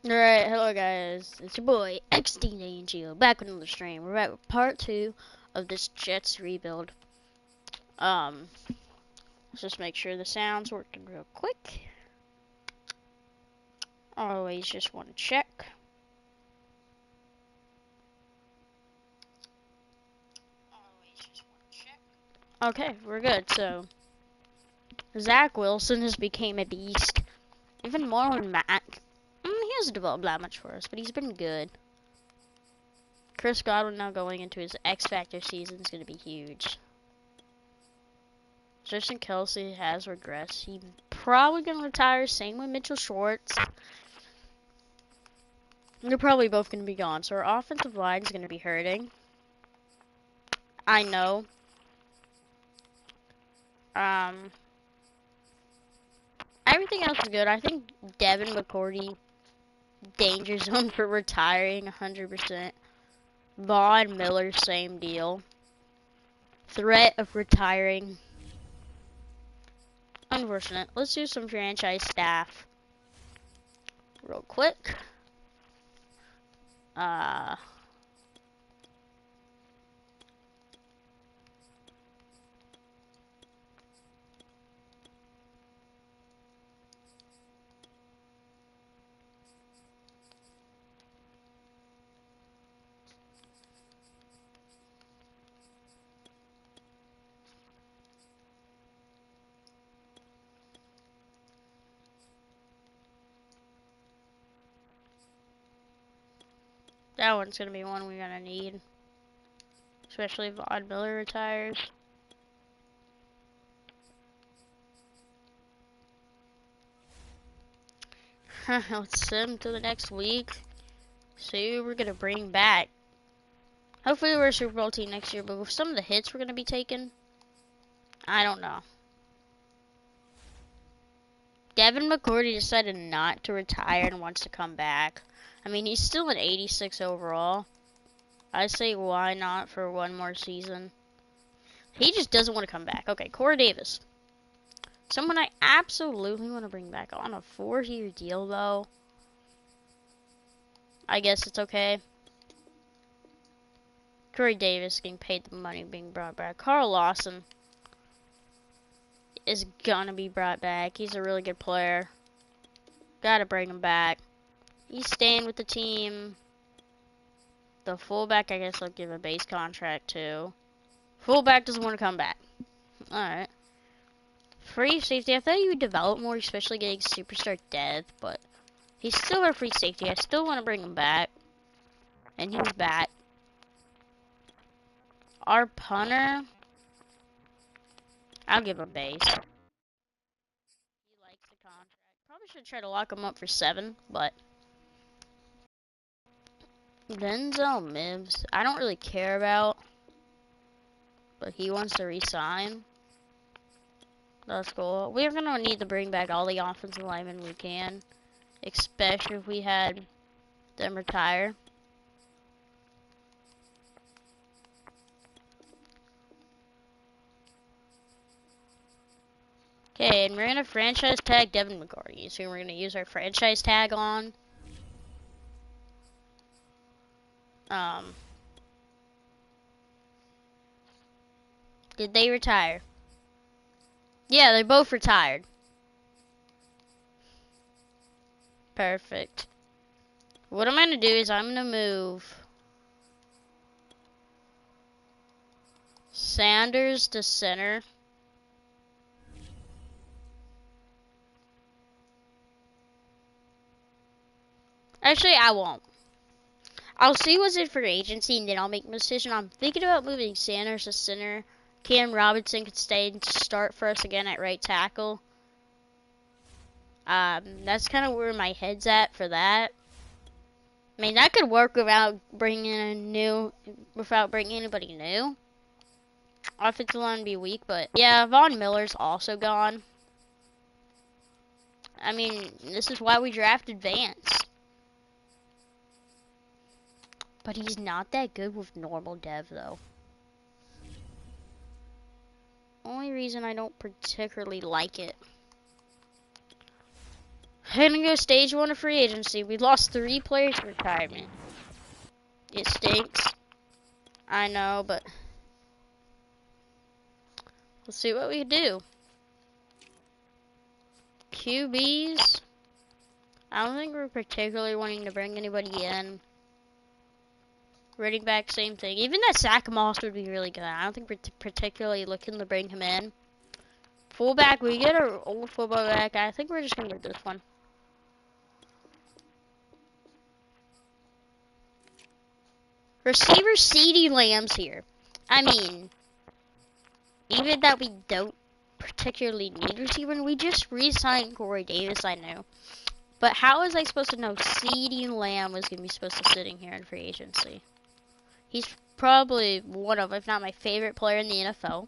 Alright, hello guys, it's your boy XDNGO back with another stream. We're back with part 2 of this Jets rebuild. Let's just make sure the sound's working real quick. Always just want to check. Okay, we're good. So, Zach Wilson has become a beast. Even more than Matt. He hasn't developed that much for us, but he's been good. Chris Godwin now going into his X Factor season is going to be huge. Justin Kelsey has regressed. He's probably going to retire. Same with Mitchell Schwartz. They're probably both going to be gone. So our offensive line is going to be hurting. I know. Everything else is good. I think Devin McCourty, danger zone for retiring 100%. Von Miller, same deal. Threat of retiring. Unfortunate. Let's do some franchise staff real quick. That one's gonna be one we're gonna need. Especially if Von Miller retires. Let's send him to the next week. See who we're gonna bring back. Hopefully we're a Super Bowl team next year, but with some of the hits we're gonna be taking, I don't know. Devin McCourty decided not to retire and wants to come back. I mean, he's still an 86 overall. I say why not for one more season. He just doesn't want to come back. Okay, Corey Davis. Someone I absolutely want to bring back on a 4-year deal, though. I guess it's okay. Corey Davis getting paid the money being brought back. Carl Lawson is gonna be brought back. He's a really good player. Gotta bring him back. He's staying with the team. The fullback, I guess I'll give a base contract to. Fullback doesn't want to come back. Alright. Free safety. I thought he would develop more, especially getting superstar depth, but he's still our free safety. I still want to bring him back. And he's back. Our punter, I'll give him base. He likes the contract. Probably should try to lock him up for 7, but Denzel Mims, I don't really care about, but he wants to resign. That's cool. We're gonna need to bring back all the offensive linemen we can, especially if we had them retire. Okay, and we're gonna franchise tag Devin McCourty. So we're gonna use our franchise tag on. Did they retire? Yeah, they both retired. Perfect. What I'm gonna do is I'm gonna move Sanders to center. Actually, I won't. I'll see what's in for agency, and then I'll make my decision. I'm thinking about moving Sanders to center. Cam Robinson could stay and start for us again at right tackle. That's kind of where my head's at for that. I mean, that could work without bringing anybody new. Offensive line would be weak, but yeah, Von Miller's also gone. I mean, this is why we drafted Vance. But he's not that good with normal dev, though. Only reason I don't particularly like it. Gonna go stage 1 of free agency. We lost 3 players to retirement. It stinks. I know, but let's see what we can do. QBs. I don't think we're particularly wanting to bring anybody in. Running back, same thing. Even that Zach Moss would be really good. I don't think we're particularly looking to bring him in. Fullback, we get our old fullback back. I think we're just going to do this one. Receiver CeeDee Lamb's here. I mean, even that we don't particularly need receiver, we just re-signed Corey Davis, I know. But how was I supposed to know CeeDee Lamb was going to be supposed to sitting here in free agency? He's probably one of, if not my favorite player in the NFL.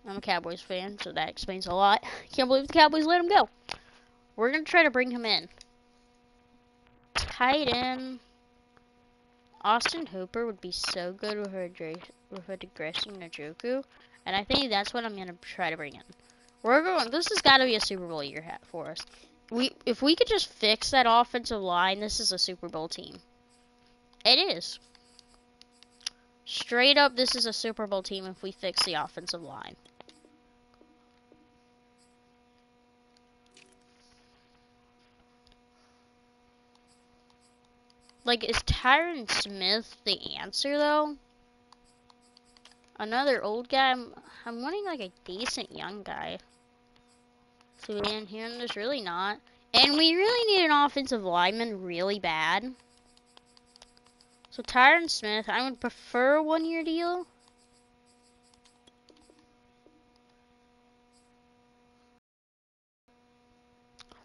I'm a Cowboys fan, so that explains a lot. Can't believe the Cowboys let him go. We're going to try to bring him in. Tight end. Austin Hooper would be so good with a digressing Njoku. And I think that's what I'm going to try to bring in. This has got to be a Super Bowl year for us. If we could just fix that offensive line, this is a Super Bowl team. It is. Straight up, this is a Super Bowl team if we fix the offensive line. Like, is Tyron Smith the answer, though? Another old guy? I'm wanting, like, a decent young guy. So, in here, there's really not. And we really need an offensive lineman really bad. So, Tyron Smith, I would prefer a 1-year deal.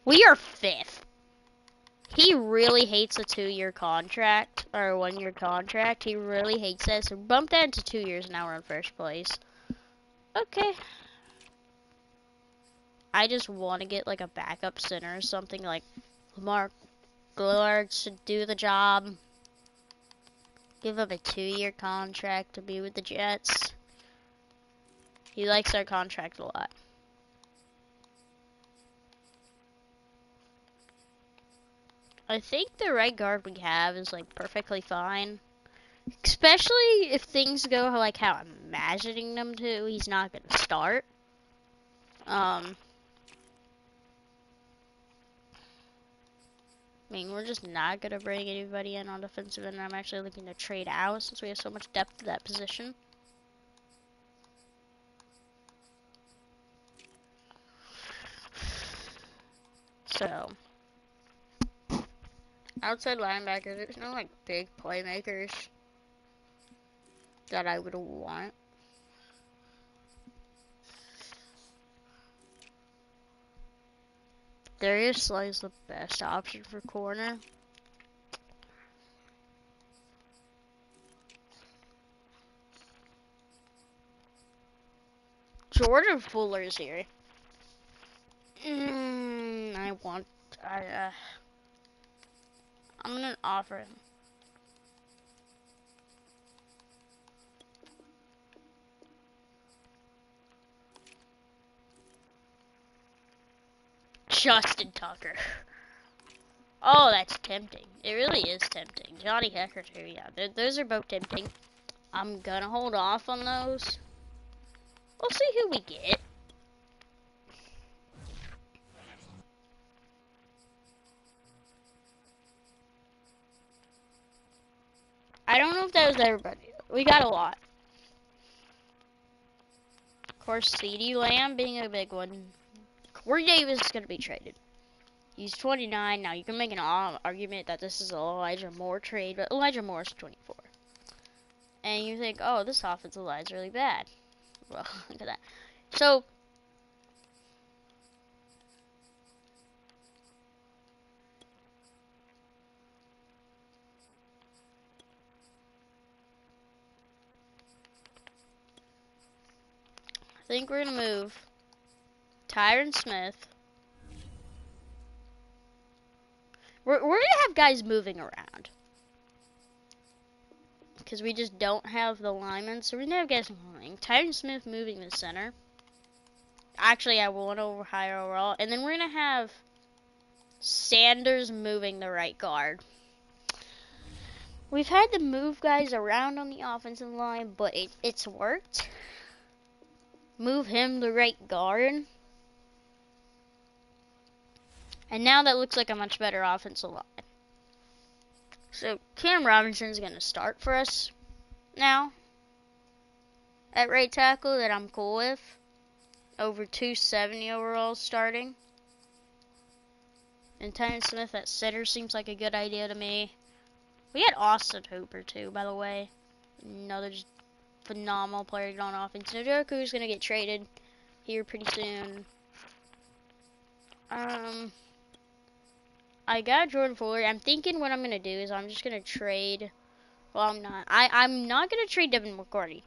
We are 5th. He really hates a 2-year contract, or a 1-year contract. He really hates that, so bump that into 2 years, now we're in 1st place. Okay. I just want to get, like, a backup center or something, like Lamar Gillard should do the job. Give him a 2-year contract to be with the Jets. He likes our contract a lot. I think the right guard we have is, like, perfectly fine. Especially if things go like how I'm imagining them to. He's not going to start. I mean, we're just not going to bring anybody in on defensive end. I'm actually looking to trade out since we have so much depth to that position. So, outside linebackers, there's no, like, big playmakers that I would want. Darius Slay's the best option for corner. Jordan Fuller's here. I'm gonna offer him. Justin Tucker. Oh, that's tempting. It really is tempting. Johnny Hecker too, yeah. Those are both tempting. I'm gonna hold off on those. We'll see who we get. I don't know if that was everybody. We got a lot. Of course, CeeDee Lamb being a big one. Corey Davis is going to be traded. He's 29. Now, you can make an argument that this is an Elijah Moore trade, but Elijah Moore is 24. And you think, oh, this offensive line is really bad. Well, look at that. So, I think we're going to move Tyron Smith. We're going to have guys moving around. Because we just don't have the linemen. So we're going to have guys moving. Tyron Smith moving the center. Actually, I want to higher overall. And then we're going to have Sanders moving the right guard. We've had to move guys around on the offensive line, but it's worked. Move him the right guard. And now that looks like a much better offensive line. So Cam Robinson's going to start for us now at right tackle, that I'm cool with. Over 270 overall starting. And Tyron Smith at center seems like a good idea to me. We had Austin Hooper too, by the way. Another just phenomenal player on offense. Njoku's going to get traded here pretty soon. I got Jordan Fuller. I'm thinking what I'm going to do is I'm just going to trade. Well, I'm not. I'm not going to trade Devin McCourty.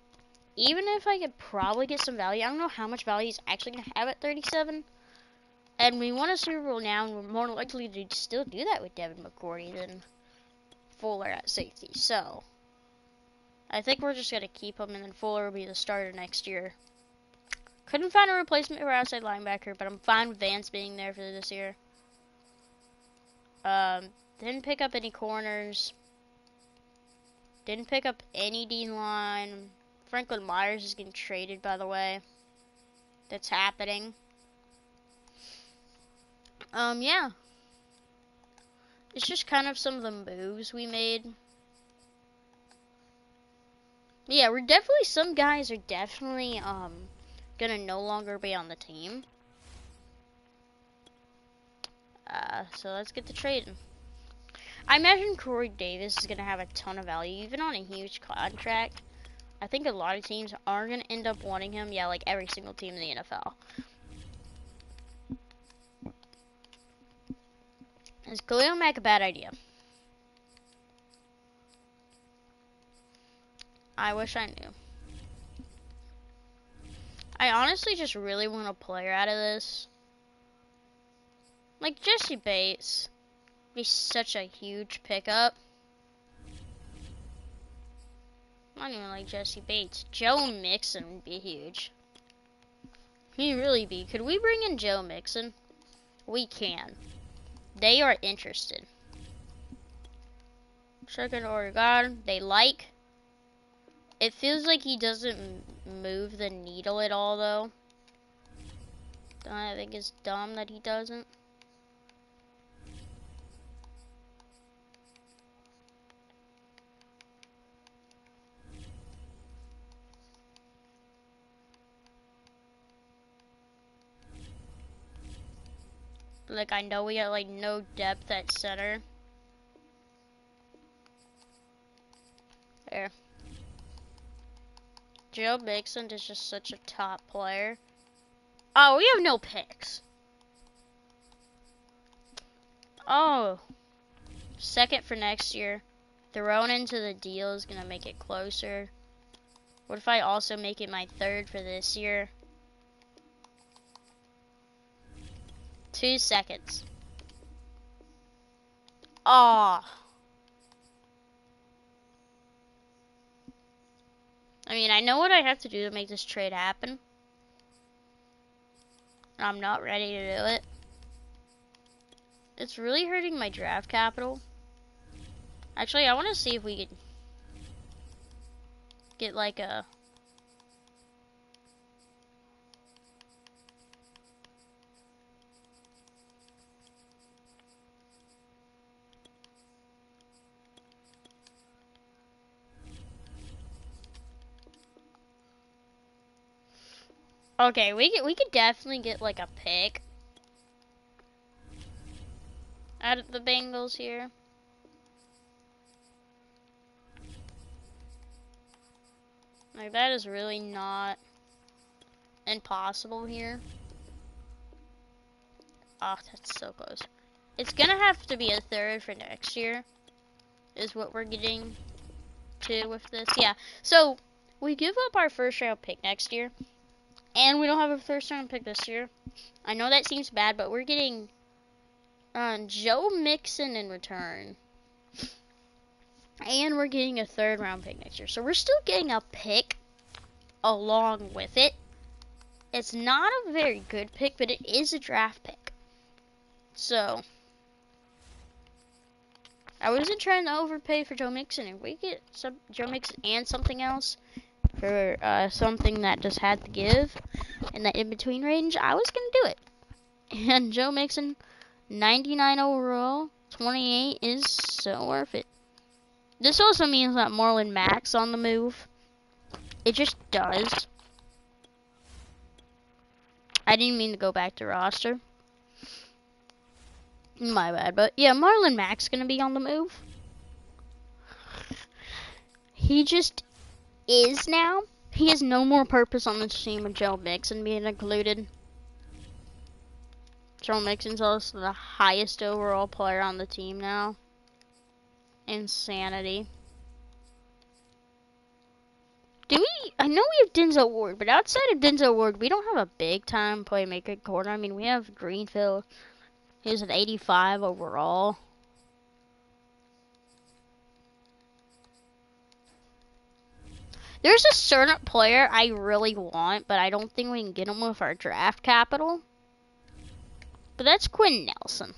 Even if I could probably get some value. I don't know how much value he's actually going to have at 37. And we won a Super Bowl now, and we're more likely to still do that with Devin McCourty than Fuller at safety. So, I think we're just going to keep him, and then Fuller will be the starter next year. Couldn't find a replacement for outside linebacker, but I'm fine with Vance being there for this year. Didn't pick up any corners. Didn't pick up any D-line. Franklin Myers is getting traded, by the way. That's happening. Yeah. It's just kind of some of the moves we made. Yeah, we're definitely, some guys are definitely, gonna no longer be on the team. So let's get the trading. I imagine Corey Davis is gonna have a ton of value, even on a huge contract. I think a lot of teams are gonna end up wanting him. Yeah, like every single team in the NFL. Is Khalil Mack a bad idea? I wish I knew. I honestly just really want a player out of this. Like Jesse Bates. Be such a huge pickup. I don't even like Jesse Bates. Joe Mixon would be huge. He'd really be. Could we bring in Joe Mixon? We can. They are interested. Second order guard. They like. It feels like he doesn't move the needle at all, though. I think it's dumb that he doesn't. Like, I know we got, like, no depth at center. There. Joe Mixon is just such a top player. Oh, we have no picks. Oh. Second for next year. Thrown into the deal is gonna make it closer. What if I also make it my third for this year? 2 seconds. Oh. I mean, I know what I have to do to make this trade happen. I'm not ready to do it. It's really hurting my draft capital. Actually, I want to see if we could get like a... Okay, we could definitely get like a pick out of the Bengals here. Like, that is really not impossible here. Oh, that's so close. It's gonna have to be a third for next year, is what we're getting to with this. Yeah, so we give up our first round pick next year, and we don't have a first round pick this year. I know that seems bad, but we're getting Joe Mixon in return. And we're getting a third round pick next year. So we're still getting a pick along with it. It's not a very good pick, but it is a draft pick. So, I wasn't trying to overpay for Joe Mixon. If we get some Joe Mixon and something else for something that just had to give in that in-between range, I was gonna do it. And Joe Mixon, 99 overall, 28 is so worth it. This also means that Marlon Mack's on the move. It just does. I didn't mean to go back to roster. My bad, but yeah, Marlon Mack's gonna be on the move. He just is now. He has no more purpose on this team with Joe Mixon being included. Joe Mixon's also the highest overall player on the team now. Insanity. I know we have Denzel Ward, but outside of Denzel Ward, we don't have a big time playmaker corner. I mean, we have Greenfield. He's an 85 overall. There's a certain player I really want, but I don't think we can get him with our draft capital. But that's Quinn Nelson.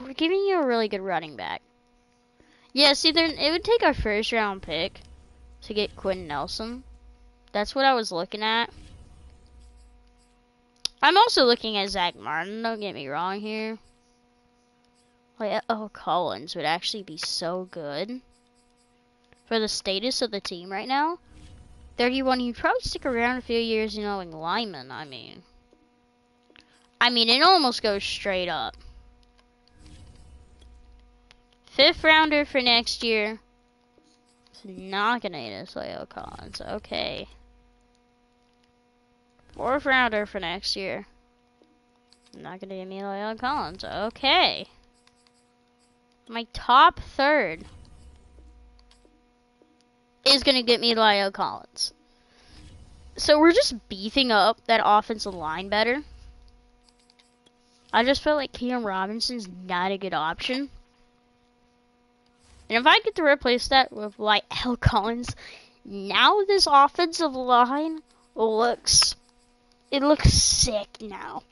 We're giving you a really good running back. Yeah, see, it would take our first round pick to get Quinn Nelson. That's what I was looking at. I'm also looking at Zach Martin, don't get me wrong here. Like, oh, Collins would actually be so good. For the status of the team right now. 31, he'd probably stick around a few years, knowing lineman, I mean, it almost goes straight up. 5th rounder for next year. It's not gonna get us Leo Collins, okay. 4th rounder for next year. Not gonna give me Leo Collins, okay. My top 3rd is gonna get me Leo Collins. So we're just beefing up that offensive line better. I just feel like Cam Robinson's not a good option. And if I get to replace that with Lyle Collins, now this offensive line looks sick now.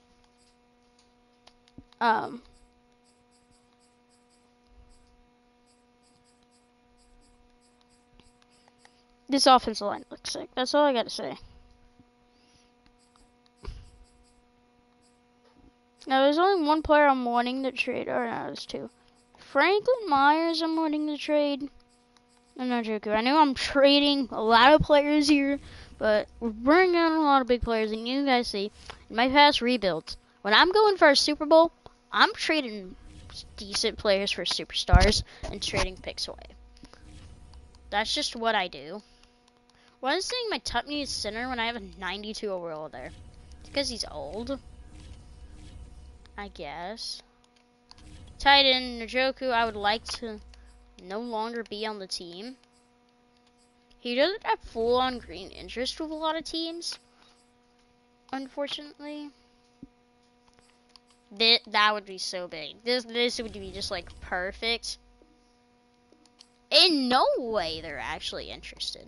This offensive line looks sick. That's all I gotta say. Now, there's only one player I'm wanting to trade. Or no, there's 2. Franklin Myers, I'm wanting to trade. I'm not joking. I know I'm trading a lot of players here, but we're bringing in a lot of big players. And you guys see, in my past rebuilds, when I'm going for a Super Bowl, I'm trading decent players for superstars and trading picks away. That's just what I do. Why is saying my top need center when I have a 92 overall there? It's because he's old, I guess. Tight end Njoku, I would like to no longer be on the team. He doesn't have full-on green interest with a lot of teams, unfortunately. That would be so big. This would be just like perfect. In no way they're actually interested.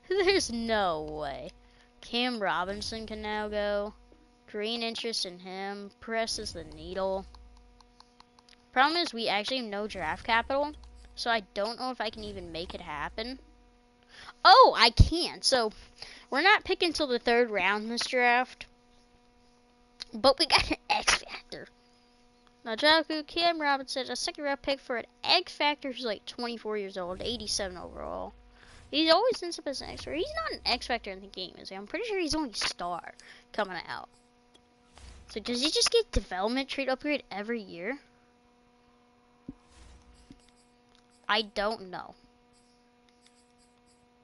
There's no way. Cam Robinson can now go. Green interest in him. Presses the needle. Problem is we actually have no draft capital, so I don't know if I can even make it happen. Oh, I can. So we're not picking until the 3rd round this draft, but we got an X Factor. Now, Njoku, Cam Robinson, a 2nd round pick for an X Factor who's like 24 years old, 87 overall. He's always ends up as an X Factor. He's not an X Factor in the game, is he? I'm pretty sure he's only star coming out. So does he just get development trait upgrade every year? I don't know.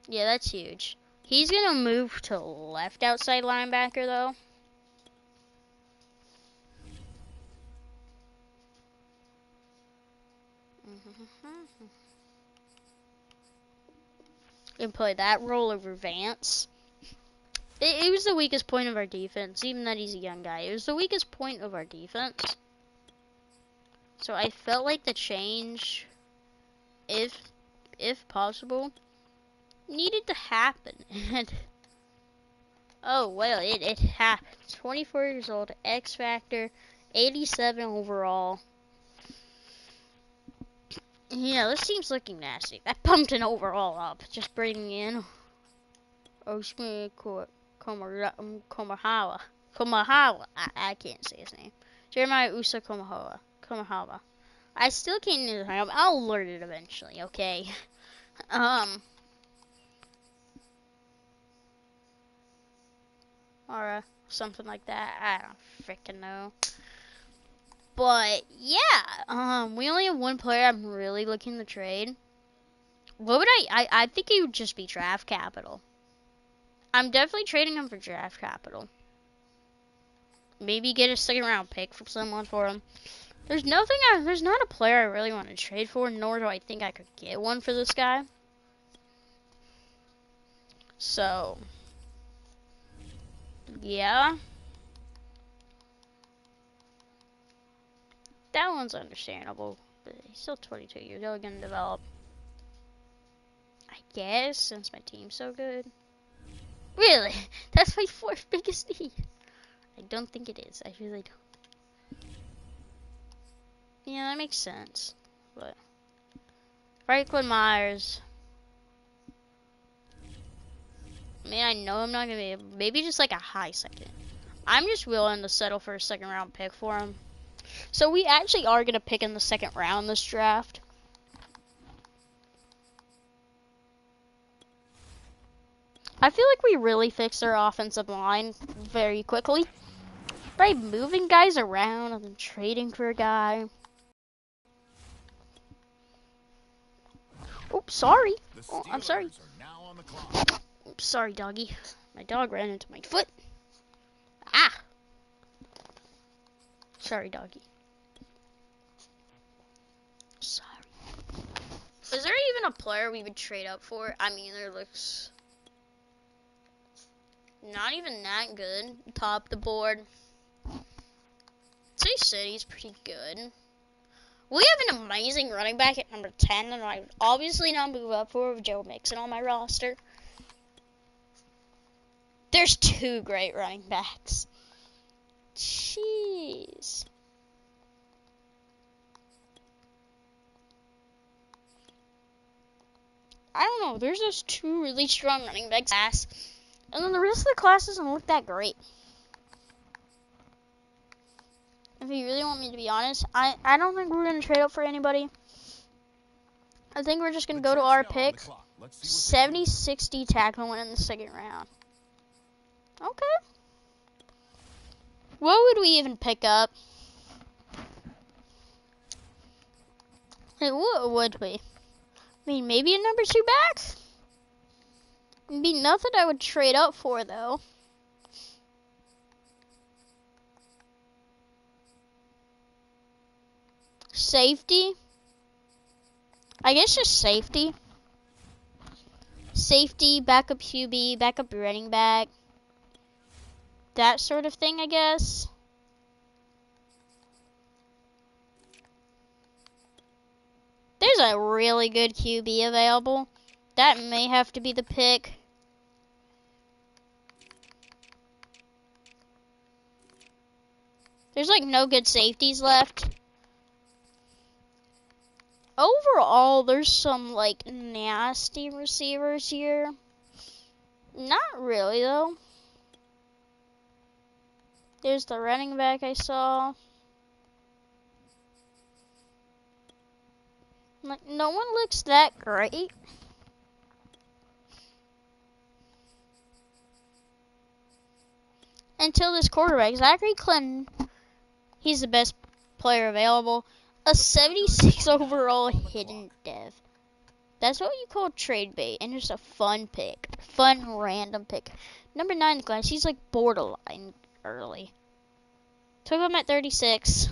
Yeah, that's huge. He's gonna move to left outside linebacker though. And play that role over Vance. It was the weakest point of our defense, even that he's a young guy. It was the weakest point of our defense. So I felt like the change, if possible, needed to happen. And oh well, it happened. 24 years old, X Factor, 87 overall. Yeah, this team's looking nasty. I pumped an overall up, just bringing in Oshmi Komahawa. Komahawa. I can't say his name. Jeremiah Usa Komahawa. I still can't use his name. I'll learn it eventually, okay? Or something like that. I don't freaking know. But yeah, we only have one player I'm really looking to trade. What would I think he would just be draft capital. I'm definitely trading him for draft capital. Maybe get a second round pick from someone for him. There's not a player I really want to trade for, nor do I think I could get one for this guy. So, yeah. That one's understandable, but he's still 22 years old, gonna develop. I guess, since my team's so good. Really? That's my fourth biggest need. I don't think it is. I really don't. Yeah, that makes sense. But Franklin Myers. I mean, I know I'm not gonna be able. Maybe just like a high second. I'm just willing to settle for a second round pick for him. So we actually are gonna pick in the second round this draft. I feel like we really fixed our offensive line very quickly by moving guys around and then trading for a guy. Oops, sorry. Oh, I'm sorry. Oops, sorry, doggy. My dog ran into my foot. Ah! Sorry, doggy. Sorry. Is there even a player we would trade up for? I mean, there looks not even that good. Top the board. Say City's pretty good. We have an amazing running back at number 10, and I would obviously not move up for with Joe Mixon on my roster. There's two great running backs. Jeez. I don't know. There's just two really strong running backs. And then the rest of the class doesn't look that great. If you really want me to be honest, I don't think we're going to trade up for anybody. I think we're just going to go to our pick. 70-60 tackle win in the second round. Okay. What would we even pick up? Like, what would we? I mean, maybe a number 2 back? It'd be nothing I would trade up for, though. Safety? I guess just safety. Safety, backup QB, backup running back. That sort of thing, I guess. There's a really good QB available. That may have to be the pick. There's like no good safeties left. Overall, there's some like nasty receivers here. Not really though. There's the running back I saw. Like, no one looks that great. Until this quarterback, Zachary Clinton, he's the best player available. A 76 overall hidden dev. That's what you call trade bait, and just a fun pick. Fun random pick. Number 9 in the class, he's like borderline early. Took him at 36.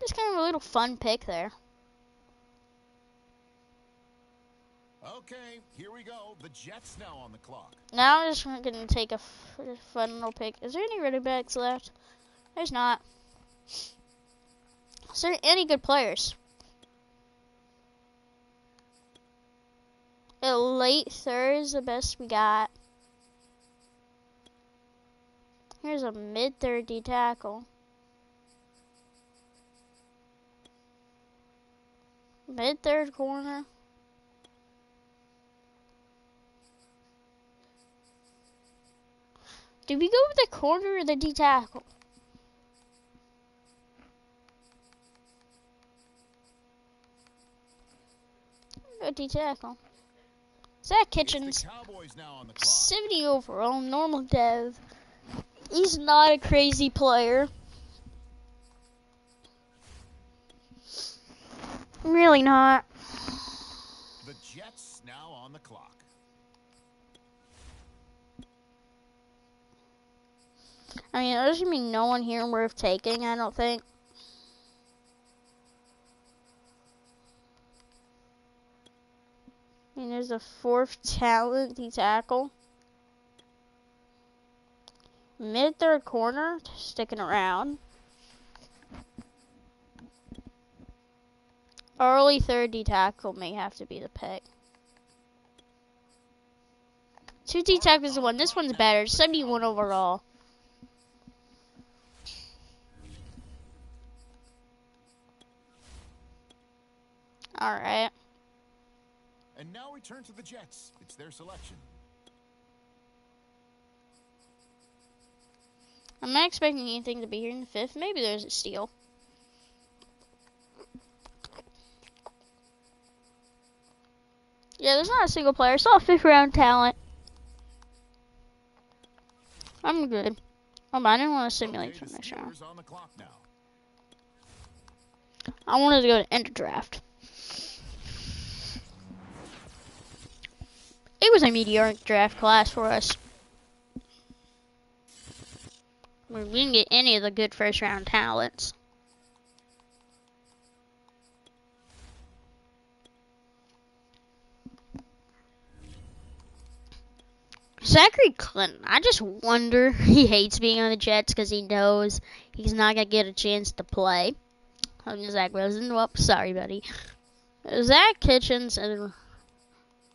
Just kind of a little fun pick there. Okay, here we go. The Jets now on the clock. Now I'm just going to take a fun little pick. Is there any running backs left? There's not. Is there any good players? A late third is the best we got. Here's a mid-third D tackle. Mid-third corner. Did we go with the corner or the D tackle? Go D tackle. Zach Kitchens, 70 overall, normal dev. He's not a crazy player. Really not. The Jets now on the clock. I mean, there's gonna be no one here worth taking, I don't think. I mean, there's a fourth talent D tackle. Mid-third corner, sticking around. Early third D tackle may have to be the pick. 2 D tackles to 1. This one's better. 71 overall. Alright. And now we turn to the Jets. It's their selection. I'm not expecting anything to be here in the 5th. Maybe there's a steal. Yeah, there's not a single player. I saw a 5th round talent. I'm good. Oh, but I didn't want to simulate from this round. I wanted to go to end of draft. It was a mediocre draft class for us. We didn't get any of the good first round talents. Zachary Clinton, I just wonder, he hates being on the Jets because he knows he's not going to get a chance to play. Zach Wilson, well, sorry, buddy. Zach Kitchens and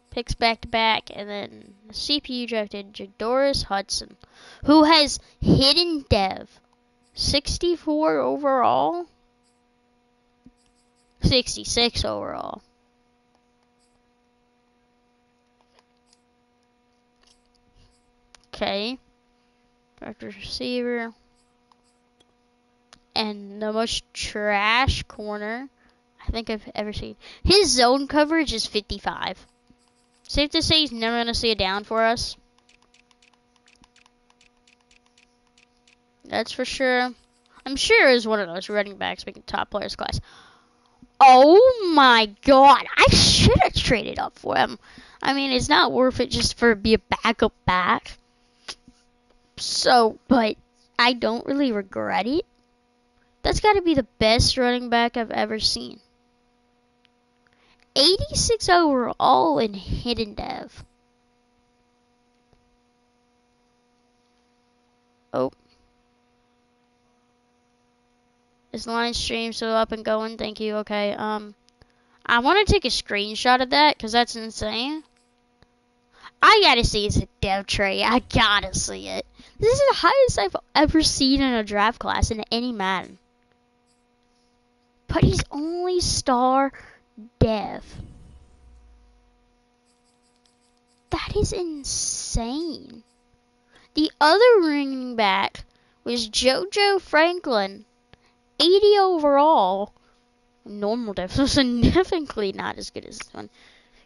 picks back to back, and then the CPU drafted Jadoris Hudson, who has hidden dev. 64 overall? 66 overall. Okay. Director receiver. And the most trash corner I think I've ever seen. His zone coverage is 55. Safe to say he's never going to see a down for us. That's for sure. I'm sure he's one of those running backs making top players class. Oh my god. I should have traded up for him. I mean, it's not worth it just for be a backup back. So, but I don't really regret it. That's got to be the best running back I've ever seen. 86 overall in hidden dev. Oh. Is line stream still up and going? Thank you. Okay. I want to take a screenshot of that because that's insane. I gotta see his dev tray. I gotta see it. This is the highest I've ever seen in a draft class in any Madden. But he's only star dev. That is insane. The other running back was JoJo Franklin. 80 overall. Normal dev. So significantly not as good as this one.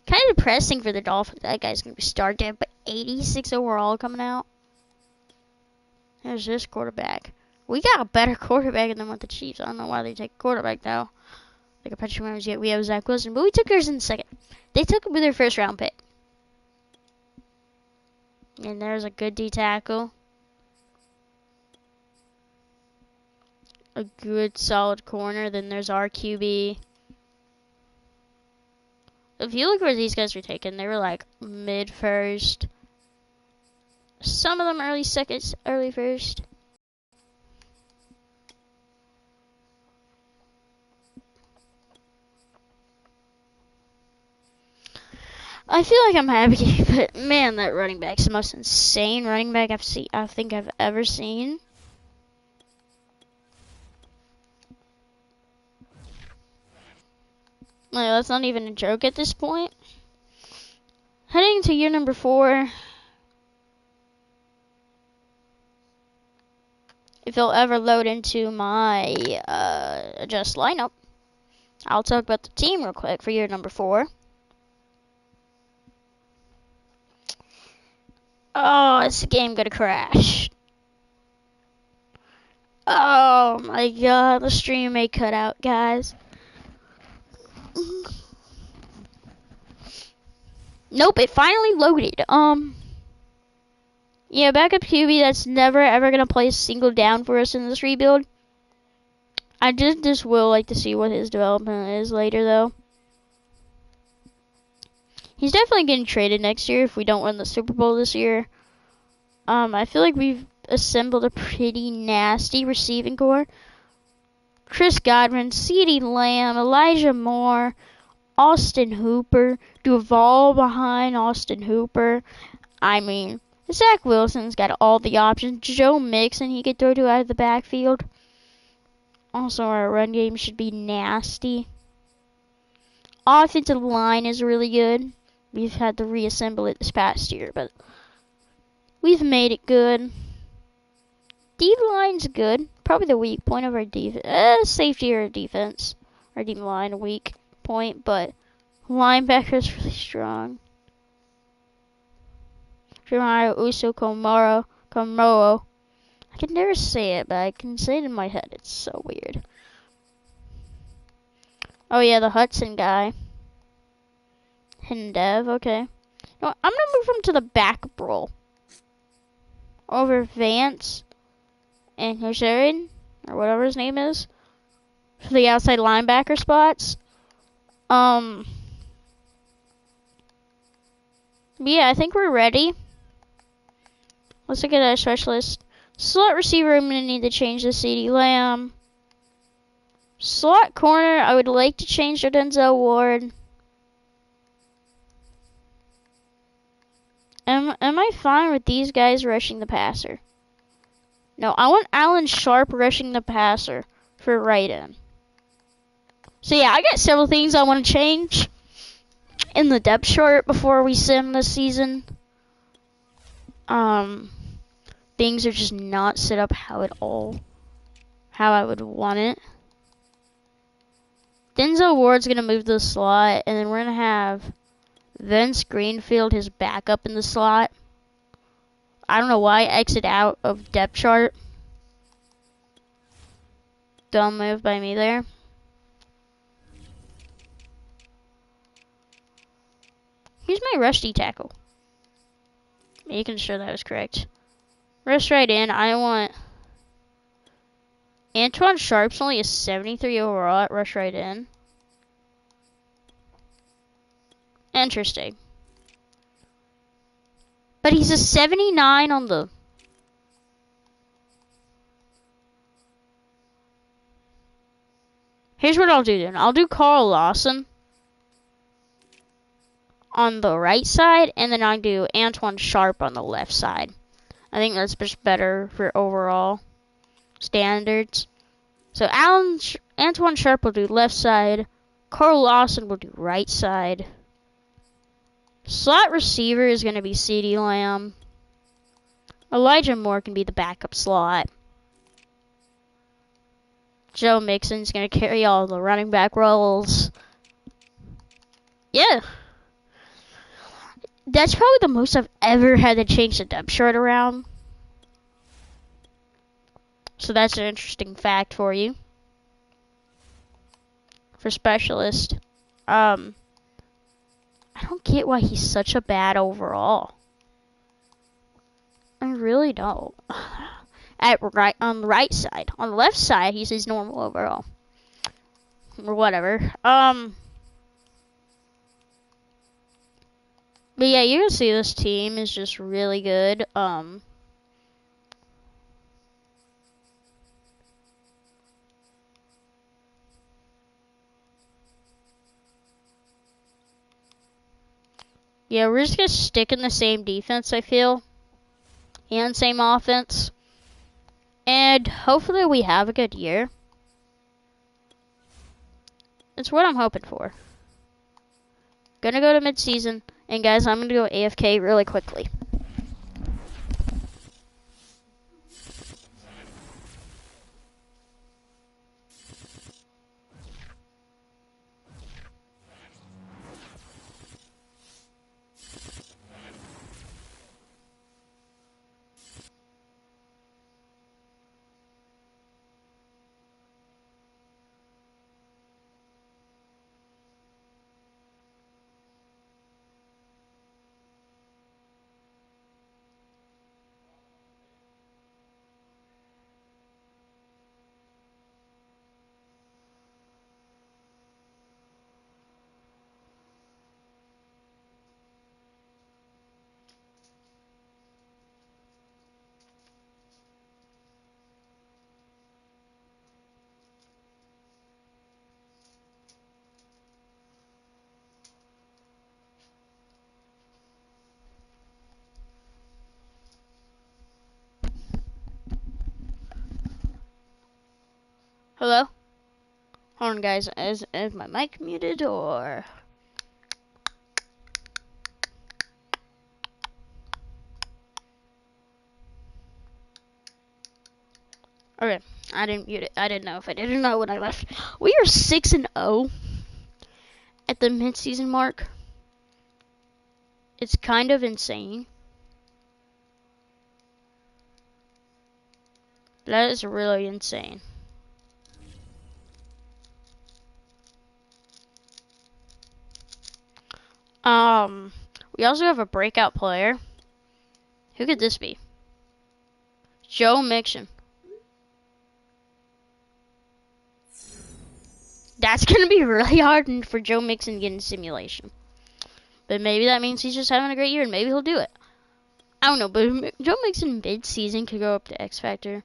Kind of depressing for the Dolphins. That guy's going to be star dev, but 86 overall coming out. There's this quarterback. We got a better quarterback than what the Chiefs. I don't know why they take a quarterback, though. Like a Patrick Mahomes, yet we have Zach Wilson. But we took ours in the second. They took him with their first round pick. And there's a good D tackle. A good solid corner. Then there's our QB. If you look where these guys were taken, they were like mid first. Some of them early second, early first. I feel like I'm happy, but man, that running back's the most insane running back I think I've ever seen. Like, that's not even a joke at this point. Heading to year number 4. If you'll ever load into my adjust lineup, I'll talk about the team real quick for year number 4. Oh, is the game gonna crash? Oh my god, the stream may cut out, guys. Nope, it finally loaded. Yeah, backup QB that's never ever gonna play a single down for us in this rebuild. I just will like to see what his development is later, though. He's definitely getting traded next year if we don't win the Super Bowl this year. I feel like we've assembled a pretty nasty receiving core. Chris Godwin, CeeDee Lamb, Elijah Moore, Austin Hooper, Duval behind Austin Hooper. I mean, Zach Wilson's got all the options. Joe Mixon he could throw to out of the backfield. Also, our run game should be nasty. Offensive line is really good. We've had to reassemble it this past year, but we've made it good. D-line's good. Probably the weak point of our defense. Safety or defense. Our D-line, weak point, but linebacker's really strong. Jeremiah Uso Komoro. I can never say it, but I can say it in my head. It's so weird. Oh yeah, the Hudson guy. Hidden Dev, okay. You know what, I'm gonna move him to the backup role. Over Vance and Hussein, or whatever his name is, for the outside linebacker spots. Yeah, I think we're ready. Let's look at our specialist. Slot receiver, I'm gonna need to change to CeeDee Lamb. Slot corner, I would like to change to Denzel Ward. Am I fine with these guys rushing the passer? No, I want Alan Sharp rushing the passer for right end. So yeah, I got several things I want to change in the depth chart before we sim this season. Things are just not set up how I would want it. Denzel Ward's gonna move to the slot, and then we're gonna have Vince Greenfield, his backup, in the slot. I don't know why I exit out of depth chart. Dumb move by me there. Here's my rusty tackle. Making sure that was correct. Rush right in. I want Antoine Sharp's only a 73 overall at rush right in. Interesting. But he's a 79 on the... Here's what I'll do then. I'll do Carl Lawson on the right side, and then I'll do Antoine Sharp on the left side. I think that's just better for overall standards. So Antoine Sharp will do left side. Carl Lawson will do right side. Slot receiver is going to be CeeDee Lamb. Elijah Moore can be the backup slot. Joe Mixon's going to carry all the running back roles. Yeah. That's probably the most I've ever had to change the depth chart around. So that's an interesting fact for you. For specialist. I don't get why he's such a bad overall. I really don't. On the right side. On the left side, he's his normal overall. Or whatever. But yeah, you can see this team is just really good. Yeah, we're just gonna stick in the same defense, I feel. And same offense. And hopefully we have a good year. It's what I'm hoping for. Gonna go to mid-season, and guys, I'm gonna go AFK really quickly. Hello? Hold on, guys. Is my mic muted or? Okay, I didn't mute it. I didn't know if I did or not when I left. We are 6-0 at the mid-season mark. It's kind of insane. That is really insane. We also have a breakout player. Who could this be? Joe Mixon. That's gonna be really hard for Joe Mixon to get in simulation. But maybe that means he's just having a great year and maybe he'll do it. I don't know, but Joe Mixon mid-season could go up to X Factor.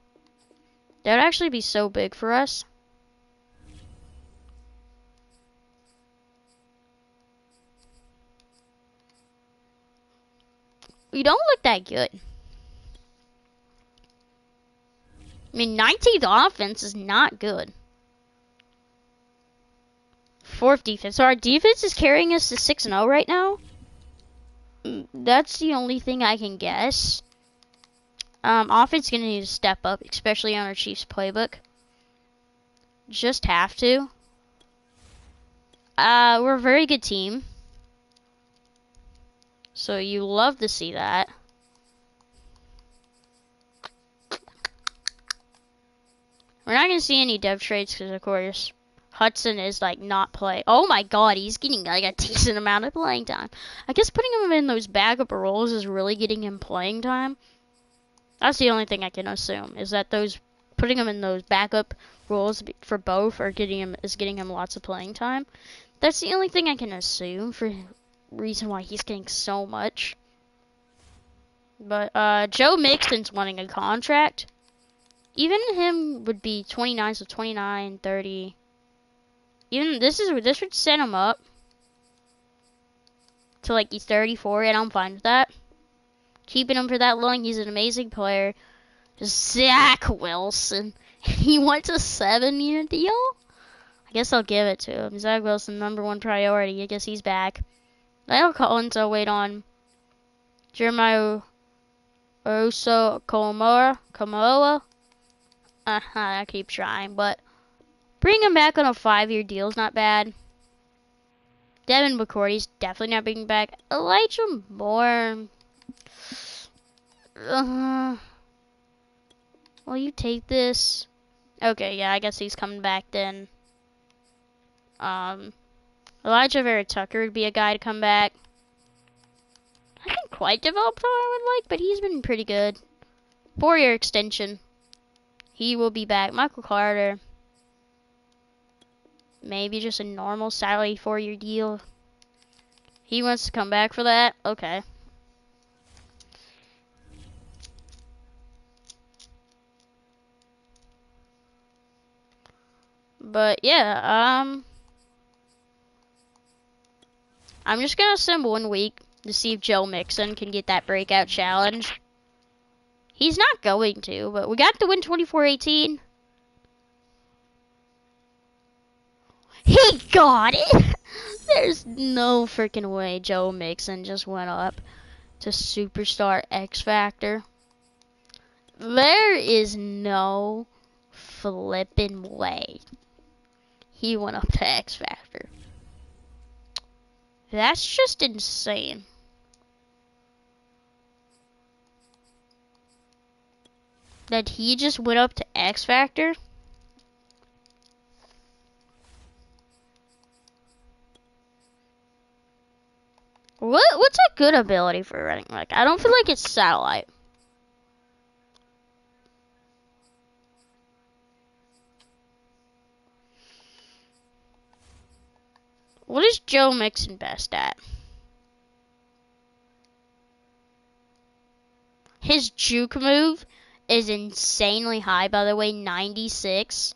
That would actually be so big for us. We don't look that good. I mean, 19th offense is not good. 4th defense. So our defense is carrying us to 6-0 right now. That's the only thing I can guess. Offense is going to need to step up, especially on our Chiefs playbook. Just have to. We're a very good team. So you love to see that. We're not going to see any dev trades because, of course, Hudson is, like, not playing. Oh, my God. He's getting, like, a decent amount of playing time. I guess putting him in those backup roles is really getting him playing time. That's the only thing I can assume, is that putting him in those backup roles for both getting him lots of playing time. That's the only thing I can assume for reason why he's getting so much. But Joe Mixon's wanting a contract. Even him would be 29, so 29, 30. Even this would set him up to like he's 34, and I'm fine with that. Keeping him for that long, he's an amazing player. Zach Wilson. He wants a 7-year deal? I guess I'll give it to him. Zach Wilson, #1 priority. I guess he's back. Lyle Collins, I'll wait on. Jeremiah Oso Kamoa. I keep trying, but bring him back on a 5-year deal is not bad. Devin McCourty's definitely not bringing back. Elijah Moore. Will you take this? Okay, yeah, I guess he's coming back then. Elijah Vera Tucker would be a guy to come back. I haven't quite developed how I would like, but he's been pretty good. 4-year extension. He will be back. Michael Carter. Maybe just a normal salary 4-year deal. He wants to come back for that? Okay. But yeah, I'm just gonna assemble 1 week to see if Joe Mixon can get that breakout challenge. He's not going to, but we got to win 24-18. He got it! There's no freaking way Joe Mixon just went up to Superstar X Factor. There is no flippin' way he went up to X Factor. That's just insane. That he just went up to X Factor? What's a good ability for running back? I don't feel like it's satellite. What is Joe Mixon best at? His juke move is insanely high, by the way, 96.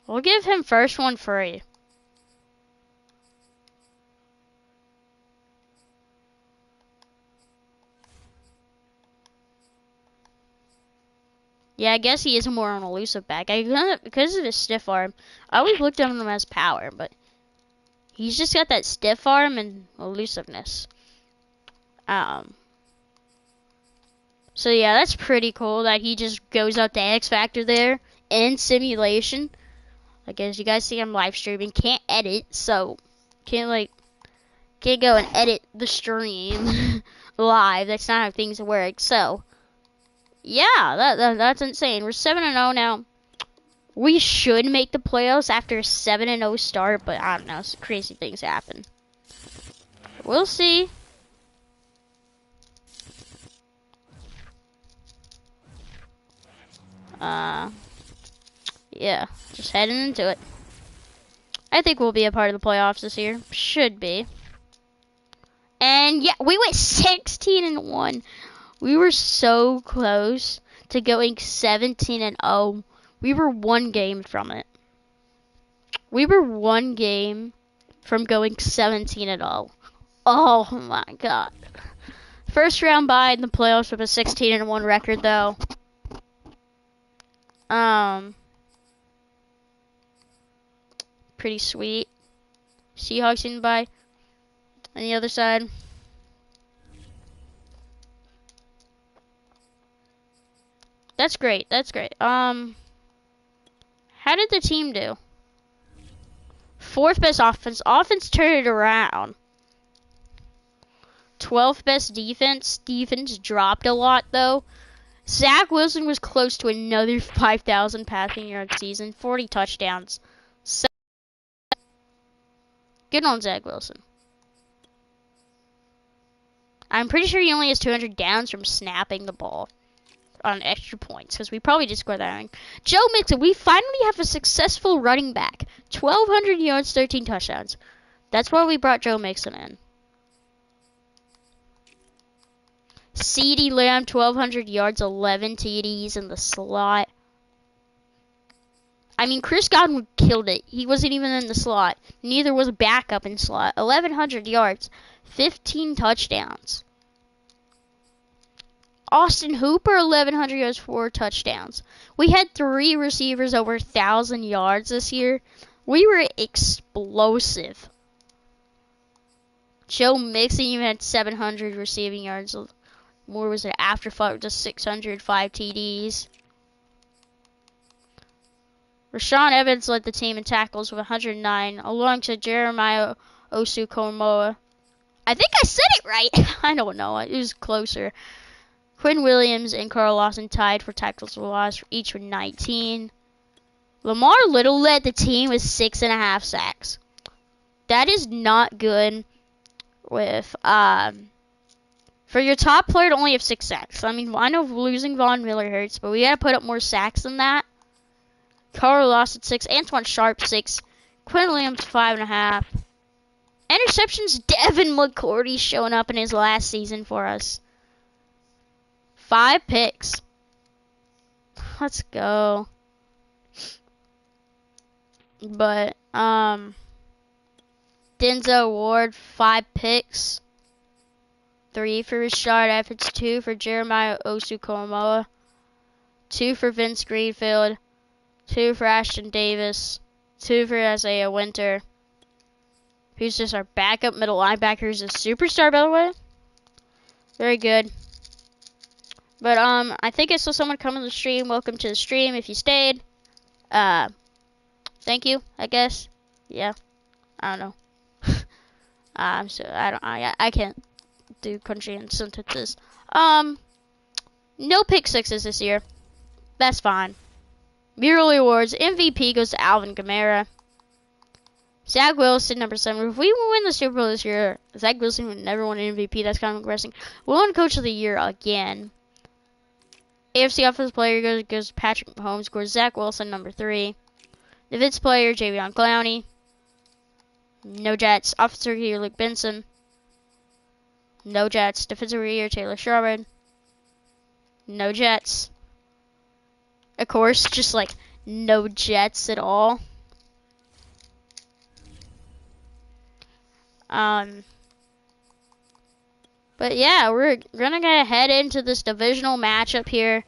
We'll give him first one free. Yeah, I guess he is a more elusive back. Because of his stiff arm, I always looked at him as power, but he's just got that stiff arm and elusiveness. So yeah, that's pretty cool that he just goes up to X Factor there in simulation. Like, as you guys see, I'm live streaming. Can't edit, so can't go and edit the stream live. That's not how things work. So yeah, that's insane. We're 7-0 now. We should make the playoffs after a 7-0 start, but I don't know. Crazy things happen. We'll see. Yeah, just heading into it. I think we'll be a part of the playoffs this year. Should be. And yeah, we went 16-1. We were so close to going 17-0. We were one game from it. We were one game from going 17-0. Oh my god. First round bye in the playoffs with a 16-1 record though. Pretty sweet. Seahawks in the bye. On the other side. That's great. That's great. How did the team do? 4th best offense. Offense turned it around. 12th best defense. Defense dropped a lot though. Zach Wilson was close to another 5,000 passing yard season. 40 touchdowns. Good on Zach Wilson. I'm pretty sure he only has 200 downs from snapping the ball on extra points, because we probably just scored that. Joe Mixon, we finally have a successful running back. 1,200 yards, 13 touchdowns. That's why we brought Joe Mixon in. CeeDee Lamb, 1,200 yards, 11 TDs in the slot. I mean, Chris Godwin killed it. He wasn't even in the slot. Neither was a backup in slot. 1,100 yards, 15 touchdowns. Austin Hooper, 1,100 yards, 4 touchdowns. We had 3 receivers over 1,000 yards this year. We were explosive. Joe Mixon even had 700 receiving yards. Moore was an afterthought with just 605 TDs. Rashawn Evans led the team in tackles with 109, alongside Jeremiah Osu-Koramoah. I think I said it right. I don't know. It was closer. Quinn Williams and Carl Lawson tied for tackles for loss, each with 19. Lamar Little led the team with 6.5 sacks. That is not good with, for your top player to only have 6 sacks. I mean, I know losing Von Miller hurts, but we gotta put up more sacks than that. Carl Lawson 6, Antoine Sharp 6, Quinn Williams 5.5. Interceptions, Devin McCourty showing up in his last season for us. 5 picks. Let's go. But, Denzel Ward, 5 picks. 3 for Rashard Evans, 2 for Jeremiah Osu-Koramoah, 2 for Vince Greenfield, 2 for Ashton Davis, 2 for Isaiah Winter, who's just our backup middle linebacker, who's a superstar, by the way. Very good. But I think I saw someone come on the stream. Welcome to the stream if you stayed. Thank you, I guess. Yeah. I don't know. I can't do country and sentences. No pick sixes this year. That's fine. Mural awards. MVP goes to Alvin Kamara. Zach Wilson, number 7. If we win the Super Bowl this year, Zach Wilson would never win an MVP. That's kind of embarrassing. We won Coach of the Year again. AFC Offensive Player goes to Patrick Mahomes. Scores Zach Wilson, number 3. Defensive Player, Javion Clowney. No Jets. Offensive Year, Luke Benson. No Jets. Defensive Year, Taylor Sherwood. No Jets. Of course, just like no Jets at all. But yeah, we're gonna head into this divisional matchup here.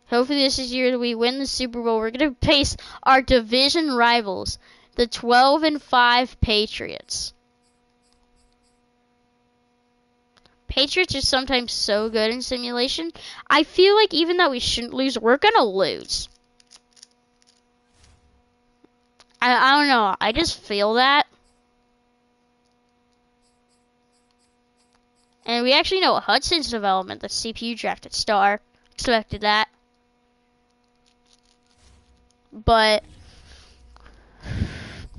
Hopefully this is the year that we win the Super Bowl. We're gonna face our division rivals, the 12-5 Patriots. Patriots are sometimes so good in simulation. I feel like even though we shouldn't lose, we're gonna lose. I don't know. I just feel that. And we actually know Hudson's development, the CPU drafted star. Expected that. But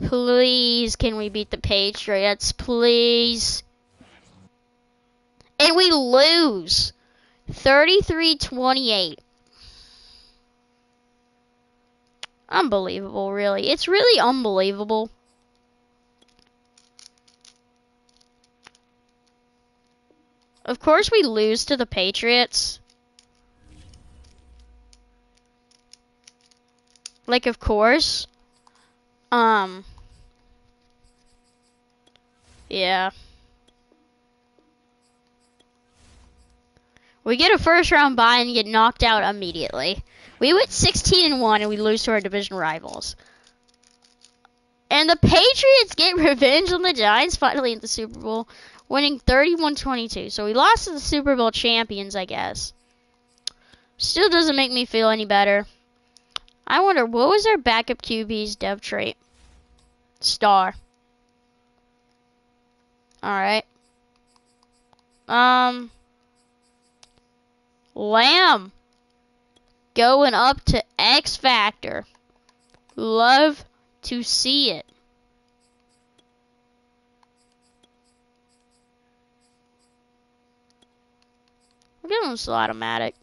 please, can we beat the Patriots? Please. And we lose 33-28. Unbelievable, really. It's really unbelievable. Of course we lose to the Patriots. Like, of course. Yeah. We get a first round bye and get knocked out immediately. We went 16-1 and we lose to our division rivals. And the Patriots get revenge on the Giants finally in the Super Bowl, winning 31-22. So we lost to the Super Bowl champions, I guess. Still doesn't make me feel any better. I wonder, what was our backup QB's dev trait? Star. Alright. Lamb. Going up to X Factor. Love to see it. We're giving him Slot-O-Matic.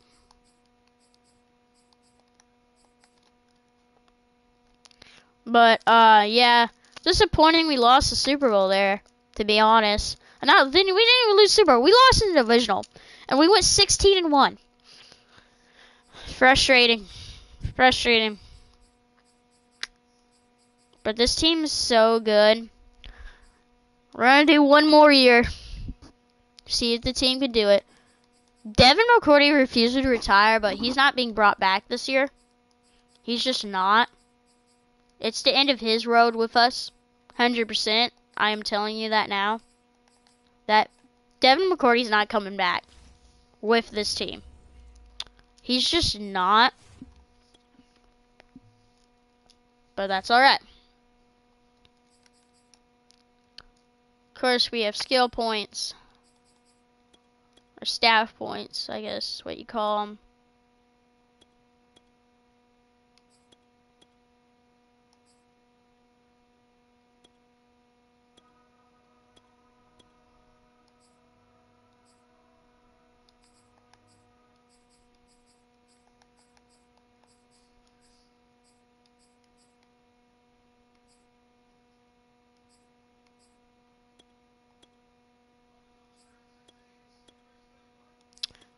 But, yeah. Disappointing we lost the Super Bowl there, to be honest. And we didn't even lose Super Bowl. We lost in the divisional. And we went 16-1. Frustrating. Frustrating. But this team is so good. We're going to do one more year. See if the team can do it. Devin McCourty refused to retire, but he's not being brought back this year. He's just not. It's the end of his road with us. 100%. I am telling you that now. That Devin McCourty's not coming back with this team. He's just not. But that's alright. Of course, we have skill points. Or staff points, I guess is what you call them.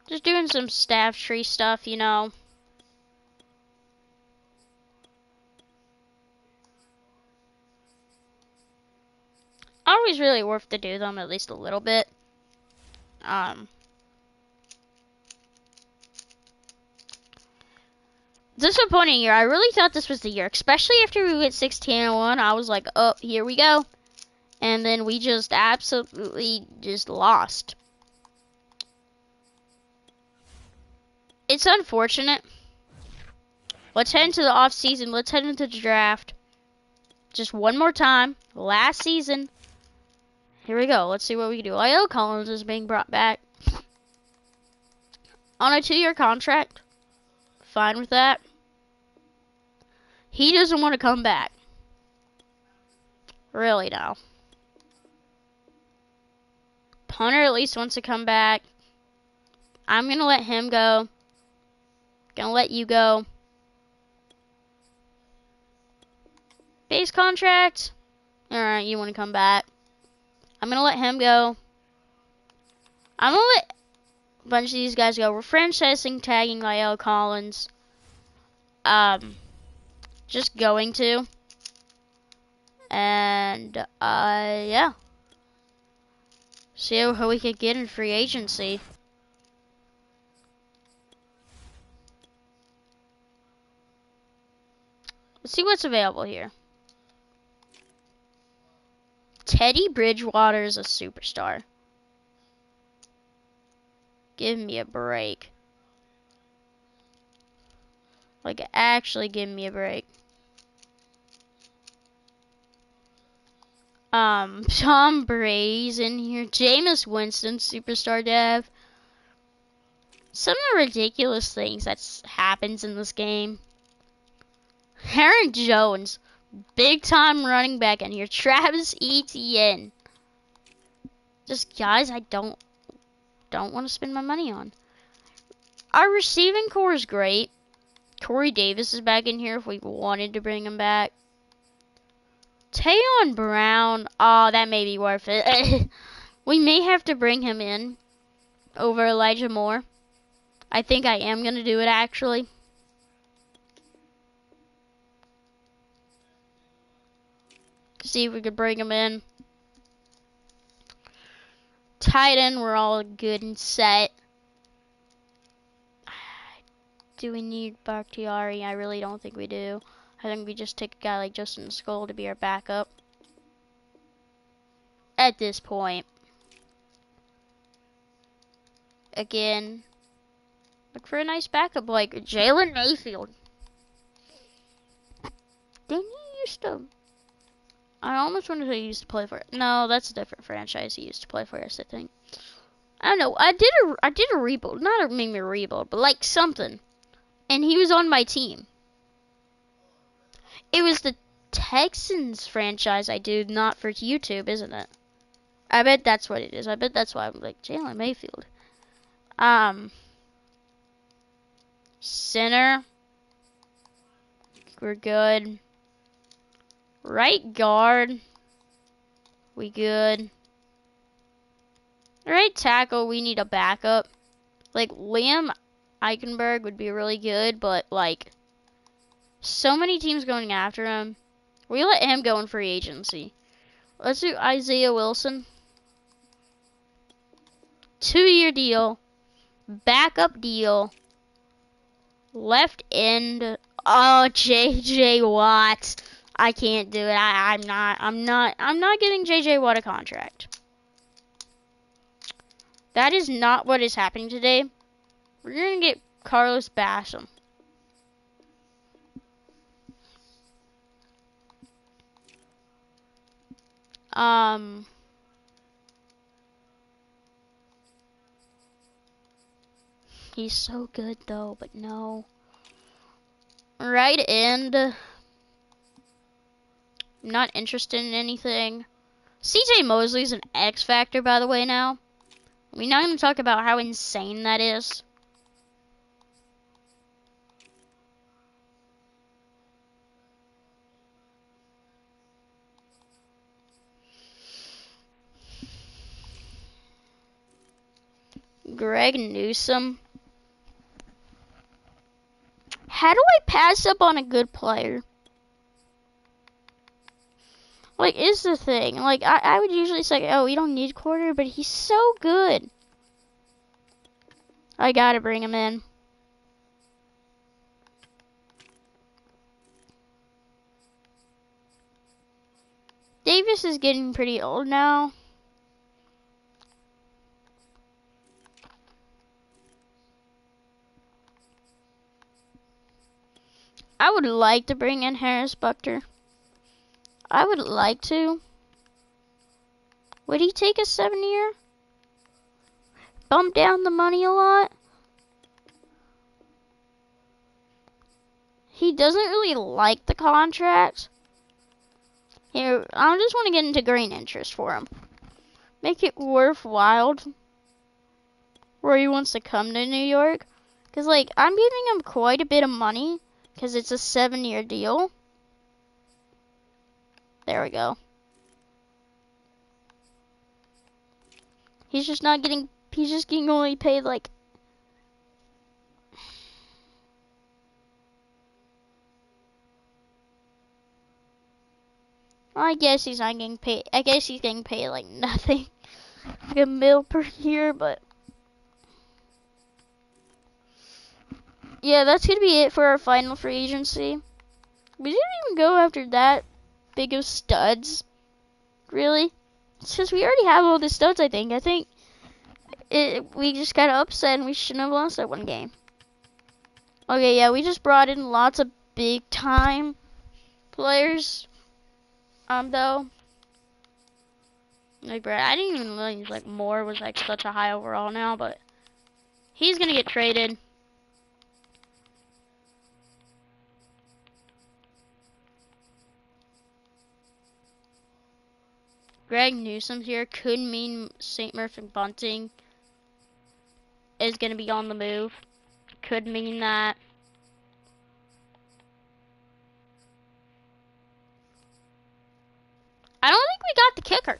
Just doing some staff tree stuff, you know. Always really worth to do them at least a little bit. Disappointing year. I really thought this was the year, especially after we went 16-1. I was like, oh, here we go. And then we just absolutely just lost. It's unfortunate. Let's head into the off season. Let's head into the draft. Just one more time. Last season. Here we go. Let's see what we can do. Lyle Collins is being brought back on a 2-year contract. Fine with that. He doesn't want to come back. Really, no. Punter at least wants to come back. I'm going to let him go. Gonna let you go. Base contract. Alright, you want to come back. I'm going to let him go. I'm going to let a bunch of these guys go. We're franchising, tagging Lyle Collins. Just going to. And, yeah. See who we could get in free agency. Let's see what's available here. Teddy Bridgewater is a superstar. Give me a break. Like, actually give me a break. Tom Brady's in here. Jameis Winston, superstar dev. Some of the ridiculous things that happens in this game. Aaron Jones, big time running back in here. Travis Etienne. Just guys I don't want to spend my money on. Our receiving core is great. Corey Davis is back in here if we wanted to bring him back. Tayon Brown, oh, that may be worth it. We may have to bring him in over Elijah Moore. I think I am going to do it, actually. See if we could bring him in. Tight end, we're all good and set. Do we need Bakhtiari? I really don't think we do. I think we just take a guy like Justin Skull to be our backup. At this point. Again, look for a nice backup like Jalen Mayfield. Didn't he used to... I almost wanted to used to play for it. No, that's a different franchise he used to play for us, I think. I don't know. I did a rebuild. Not a maybe a rebuild, but like something. And he was on my team. It was the Texans franchise I do, not for YouTube, isn't it? I bet that's what it is. I bet that's why I'm like Jalen Mayfield. Center. We're good. Right guard. We good. Right tackle, we need a backup. Like Liam Eichenberg would be really good, but like so many teams going after him. We let him go in free agency. Let's do Isaiah Wilson. 2-year deal. Backup deal. Left end. Oh, JJ Watt. I can't do it. I'm not getting JJ Watt a contract. That is not what is happening today. We're gonna get Carlos Basham. He's so good though, but no. Right end. Not interested in anything. CJ Mosley's an X factor, by the way, now. We're not going to talk about how insane that is. Greg Newsome. How do I pass up on a good player? Like, is the thing. Like, I would usually say, oh, we don't need quarter, but he's so good. I gotta bring him in. Davis is getting pretty old now. I would like to bring in Harris Buckner. I would like to. Would he take a 7-year? Bump down the money a lot? He doesn't really like the contract. Here, I just want to get into green interest for him. Make it worthwhile where he wants to come to New York. Because, like, I'm giving him quite a bit of money because it's a 7-year deal. There we go. He's just getting only paid, like, I guess he's not getting paid. I guess he's getting paid like nothing. Like $1 million per year, but yeah, that's gonna be it for our final free agency. We didn't even go after that big of studs, really. It's just we already have all the studs. I think we just got upset and we shouldn't have lost that one game. Okay, yeah, we just brought in lots of big time players. Though. Like, bro, I didn't even realize like Moore was like such a high overall now, but he's gonna get traded. Greg Newsome here could mean St. Murphy Bunting is gonna be on the move. Could mean that. I don't think we got the kicker.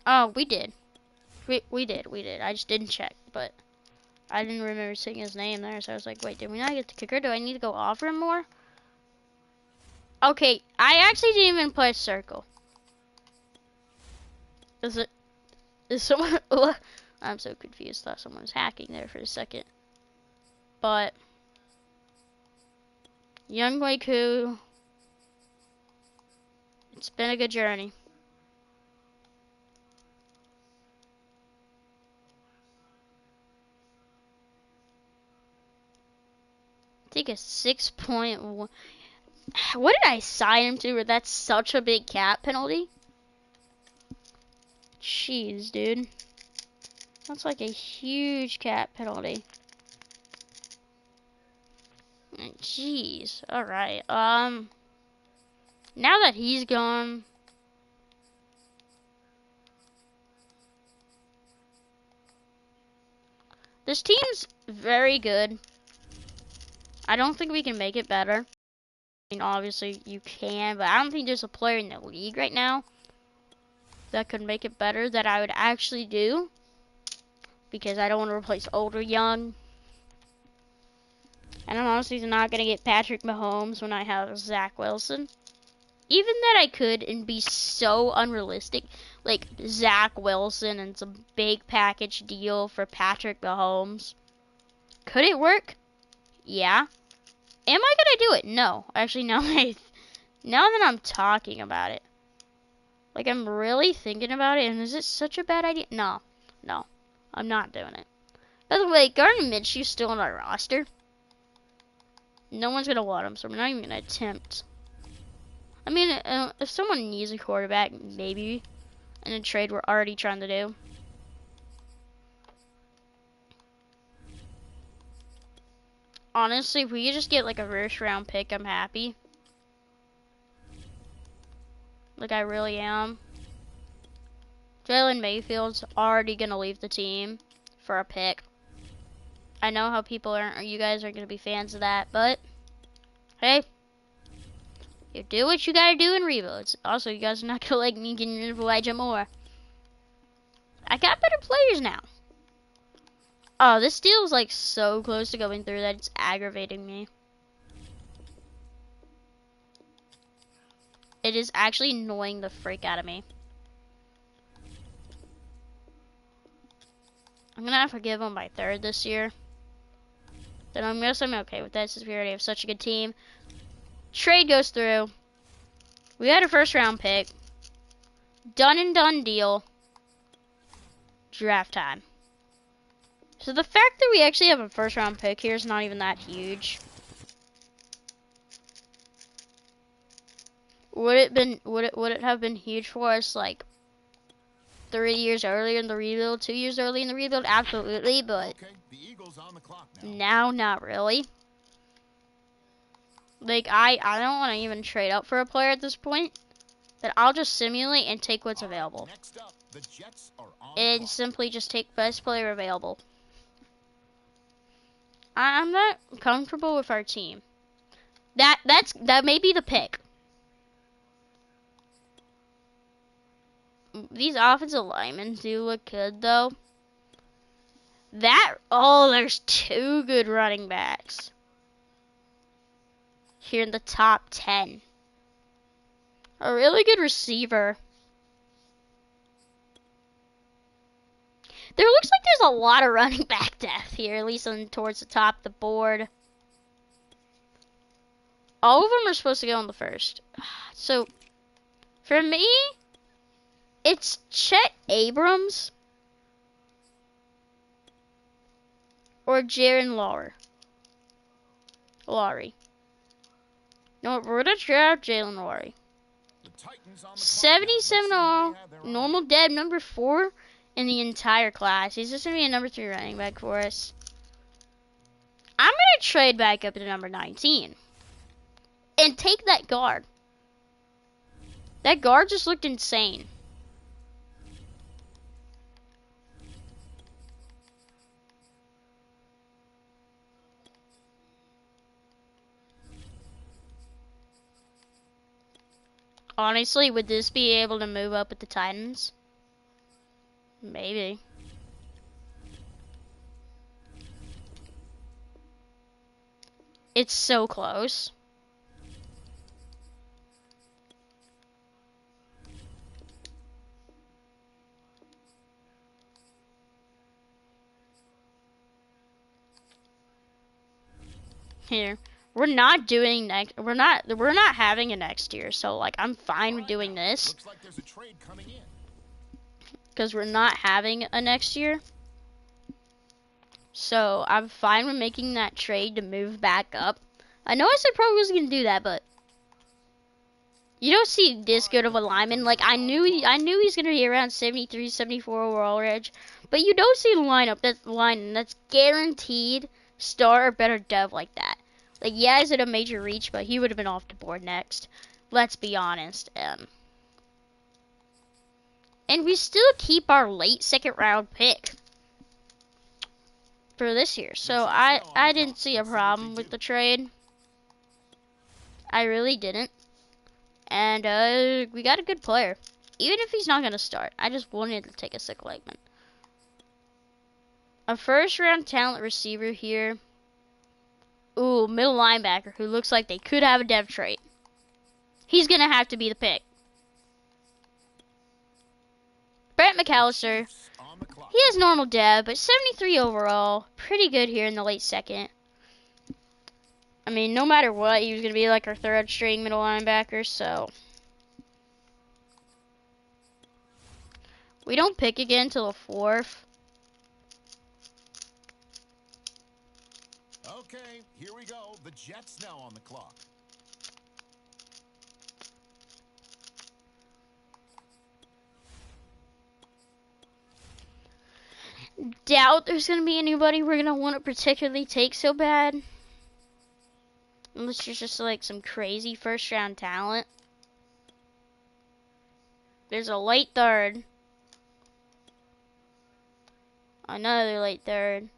Oh, we did. We did. I just didn't check, but I didn't remember seeing his name there, so I was like, wait, did we not get the kicker? Do I need to go offer him more? Okay, I actually didn't even play circle. Is someone... I'm so confused. Thought someone was hacking there for a second. But... Young Waku... It's been a good journey. Take a 6.1... What did I sign him to? That's such a big cap penalty. Jeez, dude. That's like a huge cap penalty. Jeez. Alright. Now that he's gone. This team's very good. I don't think we can make it better. I mean, obviously you can, but I don't think there's a player in the league right now that could make it better that I would actually do. Because I don't want to replace old or young. And I'm honestly not going to get Patrick Mahomes when I have Zach Wilson. Even that I could and be so unrealistic. Like Zach Wilson and some big package deal for Patrick Mahomes. Could it work? Yeah. Am I going to do it? No. Actually, now that I'm talking about it. Like, I'm really thinking about it. And is it such a bad idea? No. No. I'm not doing it. By the way, Gardner Minshew's still on our roster. No one's going to want him, so we're not even going to attempt. I mean, if someone needs a quarterback, maybe in a trade we're already trying to do. Honestly, if we could just get like a first round pick, I'm happy. Like, I really am. Jalen Mayfield's already going to leave the team for a pick. I know how you guys aren't going to be fans of that, but hey, you do what you gotta do in Rebuild. Also, you guys are not gonna like me getting rid of Elijah Moore. I got better players now. Oh, this deal is like so close to going through that it's aggravating me. It is actually annoying the freak out of me. I'm gonna have to give him my third this year. Then I'm okay with that since we already have such a good team. Trade goes through. We had a first round pick. Done and done deal. Draft time. So the fact that we actually have a first round pick here is not even that huge. Would it have been huge for us like 3 years earlier in the rebuild, 2 years early in the rebuild? Absolutely, but Okay, the Eagles on the clock now not really. Like I don't want to even trade up for a player at this point. That I'll just simulate and take what's available. Next up, the Jets are on the And clock. simply just take best player available. I'm not comfortable with our team. That may be the pick. These offensive linemen do look good though. There's 2 good running backs here in the top 10. A really good receiver. There looks like there's a lot of running back depth here, at least towards the top of the board. All of them are supposed to go in the first. So, for me, it's Chet Abrams or Jaron Lowry. No, we're gonna draft Jalen Lowry. 77 all, normal dead, number 4 in the entire class. He's just gonna be a number 3 running back for us. I'm gonna trade back up to number 19 and take that guard. That guard just looked insane. Honestly, would this be able to move up with the Titans? Maybe. It's so close. Here. We're not having a next year, so like I'm fine with doing this. Looks like there's a trade coming in. Because we're not having a next year. So I'm fine with making that trade to move back up. I know I said probably wasn't gonna do that, but you don't see this good of a lineman. Like I knew he's gonna be around 73, 74 overall range, but you don't see a lineup that's guaranteed star or better dev like that. Like yeah, is it a major reach, but he would have been off the board next. Let's be honest. And we still keep our late 2nd round pick for this year. So I didn't see a problem with the trade. I really didn't. And we got a good player. Even if he's not going to start. I just wanted to take a sick legman. A 1st round talent receiver here. Ooh, middle linebacker who looks like they could have a dev trait. He's going to have to be the pick. Brent McAllister. He has normal dev, but 73 overall. Pretty good here in the late 2nd. I mean, no matter what, he was going to be like our 3rd string middle linebacker, so. We don't pick again until the 4th. Okay, here we go. The Jets now on the clock. Doubt there's going to be anybody we're going to want to particularly take so bad. Unless there's just like some crazy 1st round talent. There's a late 3rd. Another late 3rd.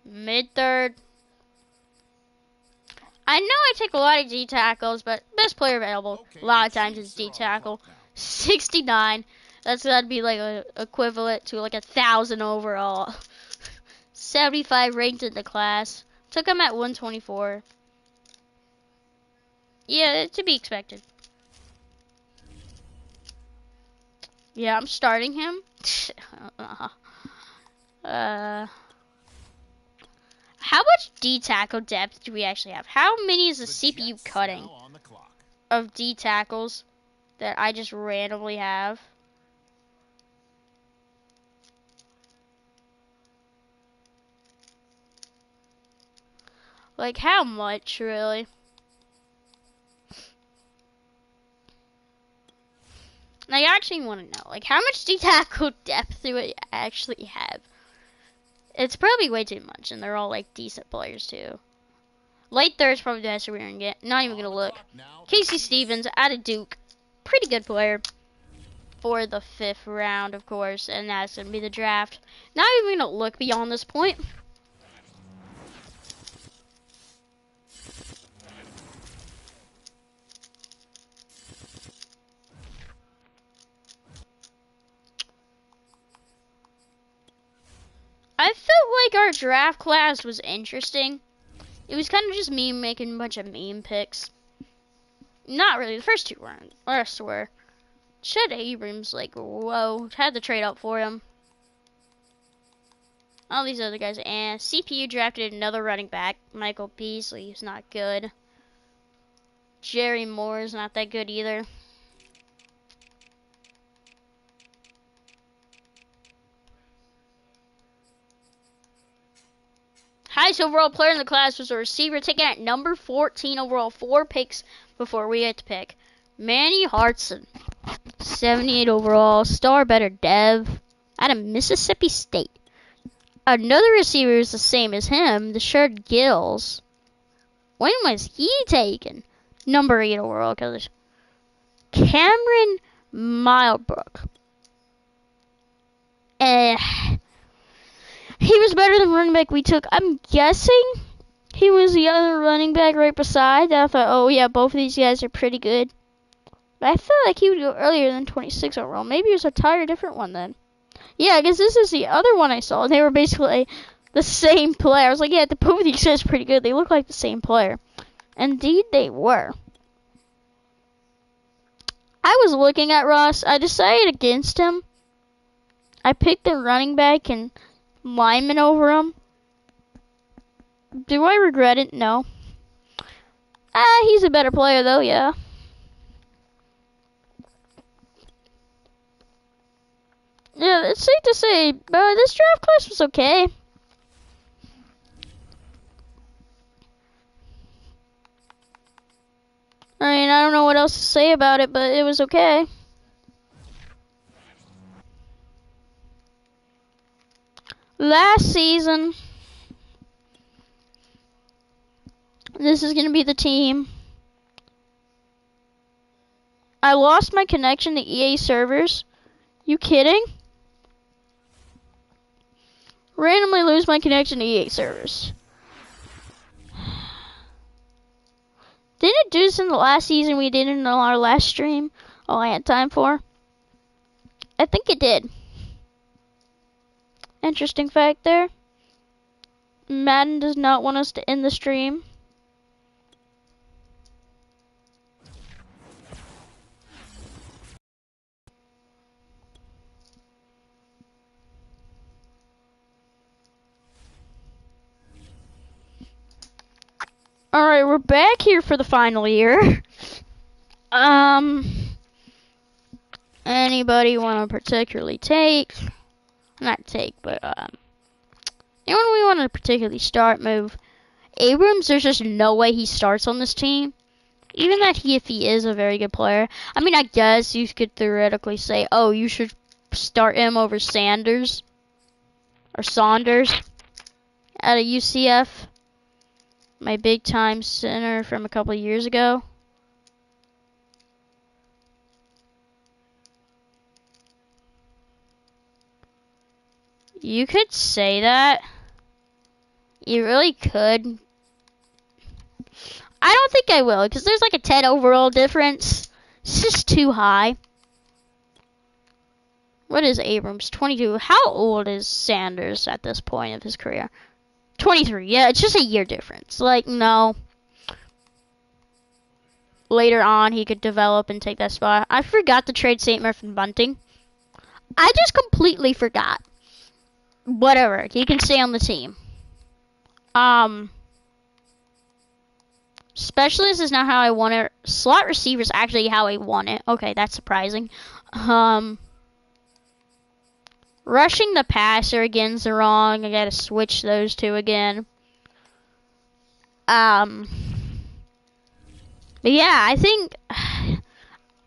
Mid 3rd. I know I take a lot of D tackles, but best player available a lot of times is D tackle. 69. That'd be like a equivalent to like 1,000 overall. 75 ranked in the class. Took him at 124. Yeah, to be expected. Yeah, I'm starting him. How much? D tackle depth do we actually have? How many is the CPU Jets cutting now on the clock. of D tackles that I just randomly have? Like, how much, really? And I actually want to know, like, how much D-tackle depth do we actually have? It's probably way too much, and they're all, like, decent players, too. Late third's probably the best we're going to get. Not even going to look. Casey Stevens out of Duke. Pretty good player for the 5th round, of course, and that's going to be the draft. Not even going to look beyond this point. I felt like our draft class was interesting. It was kind of just me making a bunch of meme picks. Not really. The first two weren't. The rest were. Chet Abrams, like, whoa. Had to trade up for him. All these other guys. And CPU drafted another running back. Michael Beasley. He's not good. Jerry Moore is not that good either. Highest overall player in the class was a receiver taken at number 14 overall. 4 picks before we had to pick. Manny Hartson. 78 overall. Star better Dev. Out of Mississippi State. Another receiver is the same as him. The shirt Gills. When was he taken? Number 8 overall. Cameron Milebrook. He was better than running back we took. I'm guessing he was the other running back right beside. I thought, oh yeah, both of these guys are pretty good. But I felt like he would go earlier than 26 overall. Maybe it was a entirely different one then. Yeah, I guess this is the other one I saw. They were basically the same player. I was like, yeah, the both of these guys are pretty good. They look like the same player. Indeed, they were. I was looking at Ross. I decided against him. I picked the running back and lineman over him. Do I regret it? No. He's a better player though, yeah. Yeah, it's safe to say, this draft class was okay. I mean, I don't know what else to say about it, but it was okay. Last season, this is going to be the team. I lost my connection to EA servers. You kidding? Randomly lose my connection to EA servers. Didn't it do this in the last season we did in our last stream? All I had time for? I think it did. Interesting fact there. Madden does not want us to end the stream. Alright, we're back here for the final year. Anybody want to particularly take? Not take, but, anyone we want to particularly start, move? Abrams, there's just no way he starts on this team. Even that if he is a very good player. I mean, I guess you could theoretically say, oh, you should start him over Sanders. Or Saunders. Out of UCF. My big time center from a couple of years ago. You could say that. You really could. I don't think I will, because there's like a 10 overall difference. It's just too high. What is Abrams? 22. How old is Sanders at this point of his career? 23. Yeah, it's just a year difference. Like, no. Later on, he could develop and take that spot. I forgot to trade St. Murphy and Bunting. I just completely forgot. Whatever. He can stay on the team. Specialist is not how I want it. Slot receiver is actually how I want it. Okay, that's surprising. Rushing the passer again's wrong. I gotta switch those two again. But yeah, I think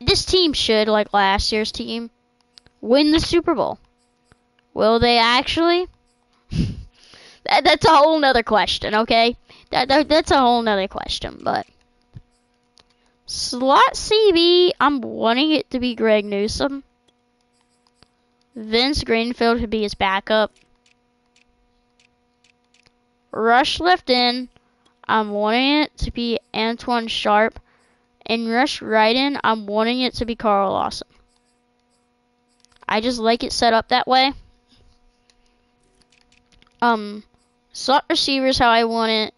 this team should, like last year's team, win the Super Bowl. Will they actually? That's a whole nother question, okay? That's a whole nother question, but slot CB, I'm wanting it to be Greg Newsome. Vince Greenfield to be his backup. Rush left in, I'm wanting it to be Antoine Sharp. And rush right in, I'm wanting it to be Carl Lawson. I just like it set up that way. Slot receivers how I want it.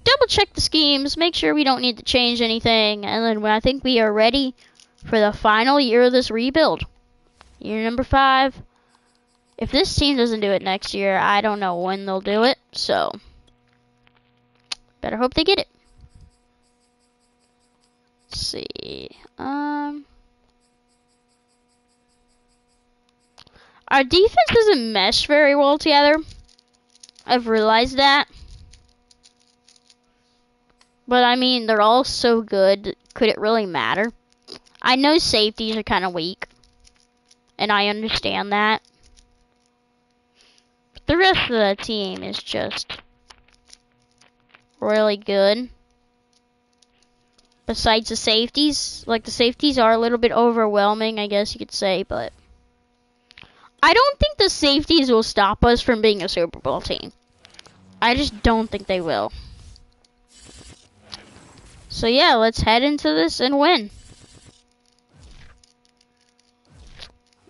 Double check the schemes, make sure we don't need to change anything, and then when I think we are ready for the final year of this rebuild, year number 5. If this team doesn't do it next year, I don't know when they'll do it, so better hope they get it. Let's see. Our defense doesn't mesh very well together. I've realized that. But I mean, they're all so good. Could it really matter? I know safeties are kind of weak. And I understand that. But the rest of the team is just really good. Besides the safeties. Like, the safeties are a little bit overwhelming, I guess you could say, but I don't think the safeties will stop us from being a Super Bowl team. I just don't think they will. So yeah, let's head into this and win.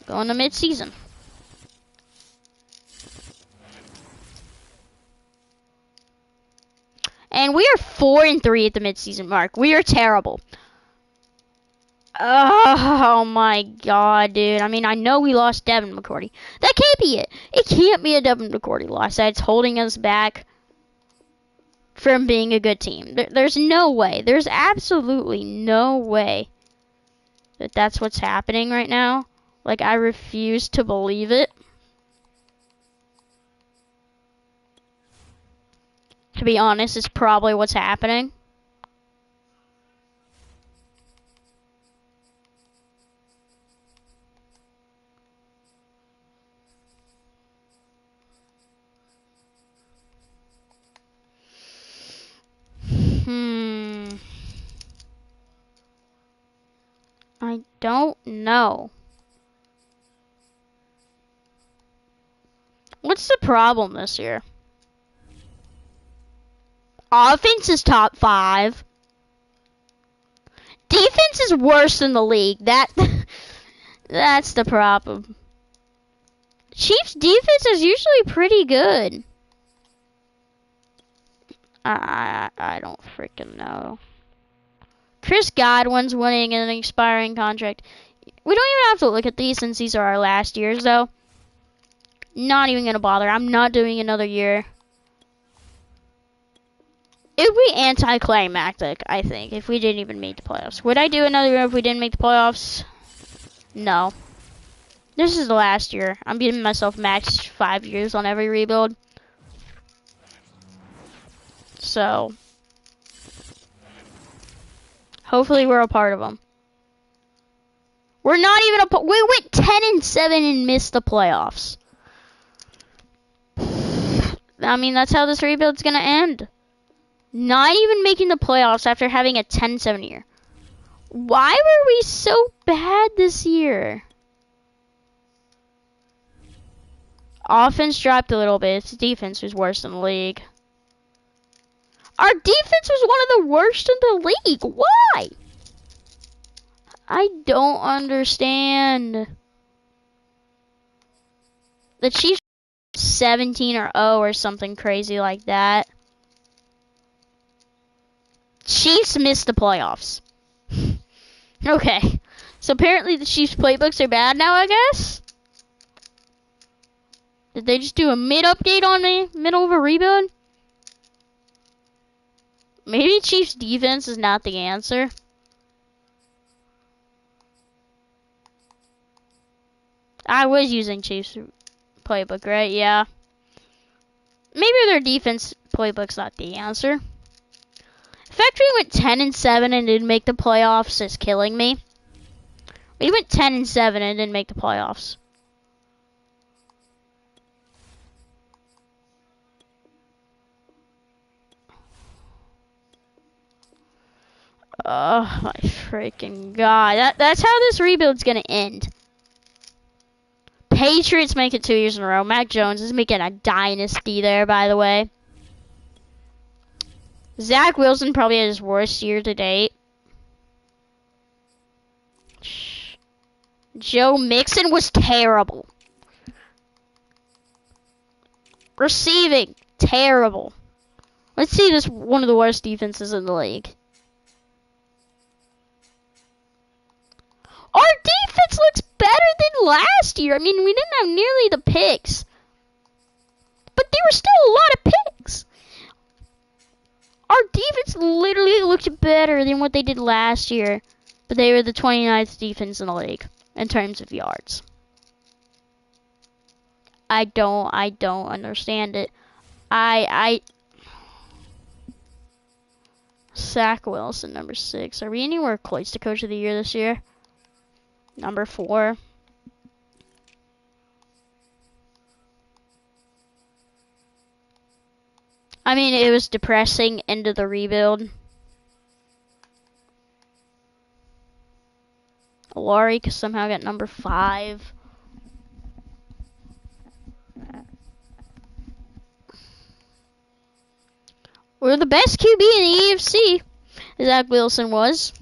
Going to mid-season. And we are 4-3 at the mid-season mark. We are terrible. Oh my god, dude. I mean, I know we lost Devin McCourty. That can't be it. It can't be a Devin McCourty loss that's holding us back from being a good team. There's no way. There's absolutely no way that that's what's happening right now. Like, I refuse to believe it. To be honest, it's probably what's happening. I don't know. What's the problem this year? Offense is top 5. Defense is worse than the league. That's the problem. Chiefs defense is usually pretty good. I don't freaking know. Chris Godwin's winning an expiring contract. We don't even have to look at these since these are our last years, though. Not even gonna bother. I'm not doing another year. It would be anticlimactic, I think, if we didn't even make the playoffs. Would I do another year if we didn't make the playoffs? No. This is the last year. I'm giving myself max 5 years on every rebuild. So, hopefully we're a part of them. We're not even we went 10-7 and missed the playoffs. I mean, that's how this rebuild's gonna end. Not even making the playoffs after having a 10-7 year. Why were we so bad this year? Offense dropped a little bit. Its defense was worse than the league. Our defense was one of the worst in the league. Why? I don't understand. The Chiefs 17-0 or something crazy like that. Chiefs missed the playoffs. Okay. So apparently the Chiefs playbooks are bad now, I guess? Did they just do a mid-update on me? Middle of a rebuild? Maybe Chiefs defense is not the answer. I was using Chiefs playbook, right? Yeah. Maybe their defense playbook's not the answer. The fact we went 10-7 and didn't make the playoffs is killing me. We went 10-7 and didn't make the playoffs. Oh my freaking god. That's how this rebuild's gonna end. Patriots make it 2 years in a row. Mac Jones is making a dynasty there, by the way. Zach Wilson probably had his worst year to date. Joe Mixon was terrible. Receiving, terrible. Let's see this one of the worst defenses in the league. Our defense looks better than last year. I mean, we didn't have nearly the picks. But there were still a lot of picks. Our defense literally looked better than what they did last year. But they were the 29th defense in the league in terms of yards. I don't understand it. Zach Wilson, number 6. Are we anywhere close to Coach of the Year this year? Number 4. I mean, it was depressing into the rebuild. Laurie somehow got number 5. We're the best QB in the EFC. Zach Wilson was.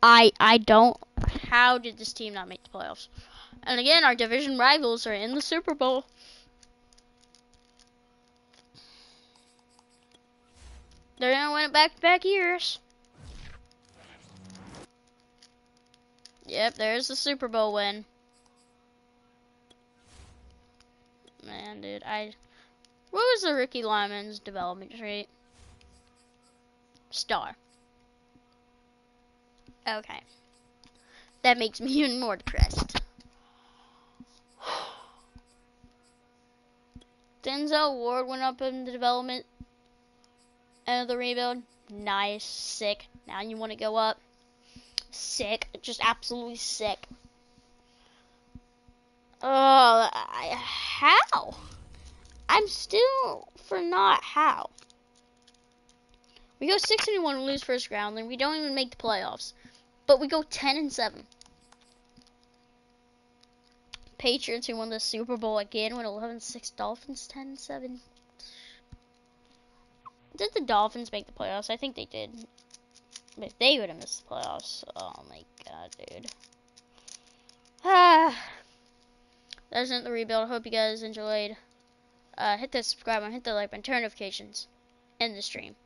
I don't. How did this team not make the playoffs? And again, our division rivals are in the Super Bowl. They're gonna win it back-to-back years. Yep, there's the Super Bowl win. Man, dude, what was the rookie lineman's development trait? Star. Okay. That makes me even more depressed. Denzel Ward went up in the development end of the rebuild. Nice. Sick. Now you want to go up. Sick. Just absolutely sick. How? I'm still for not how. We go 6-1 and lose first round, then we don't even make the playoffs. But we go 10-7. Patriots who won the Super Bowl again went 11-6. Dolphins 10-7. Did the Dolphins make the playoffs? I think they did. But if they would have missed the playoffs, oh my god, dude. That's not the rebuild. Hope you guys enjoyed. Hit the subscribe button, hit the like button, turn notifications, end the stream.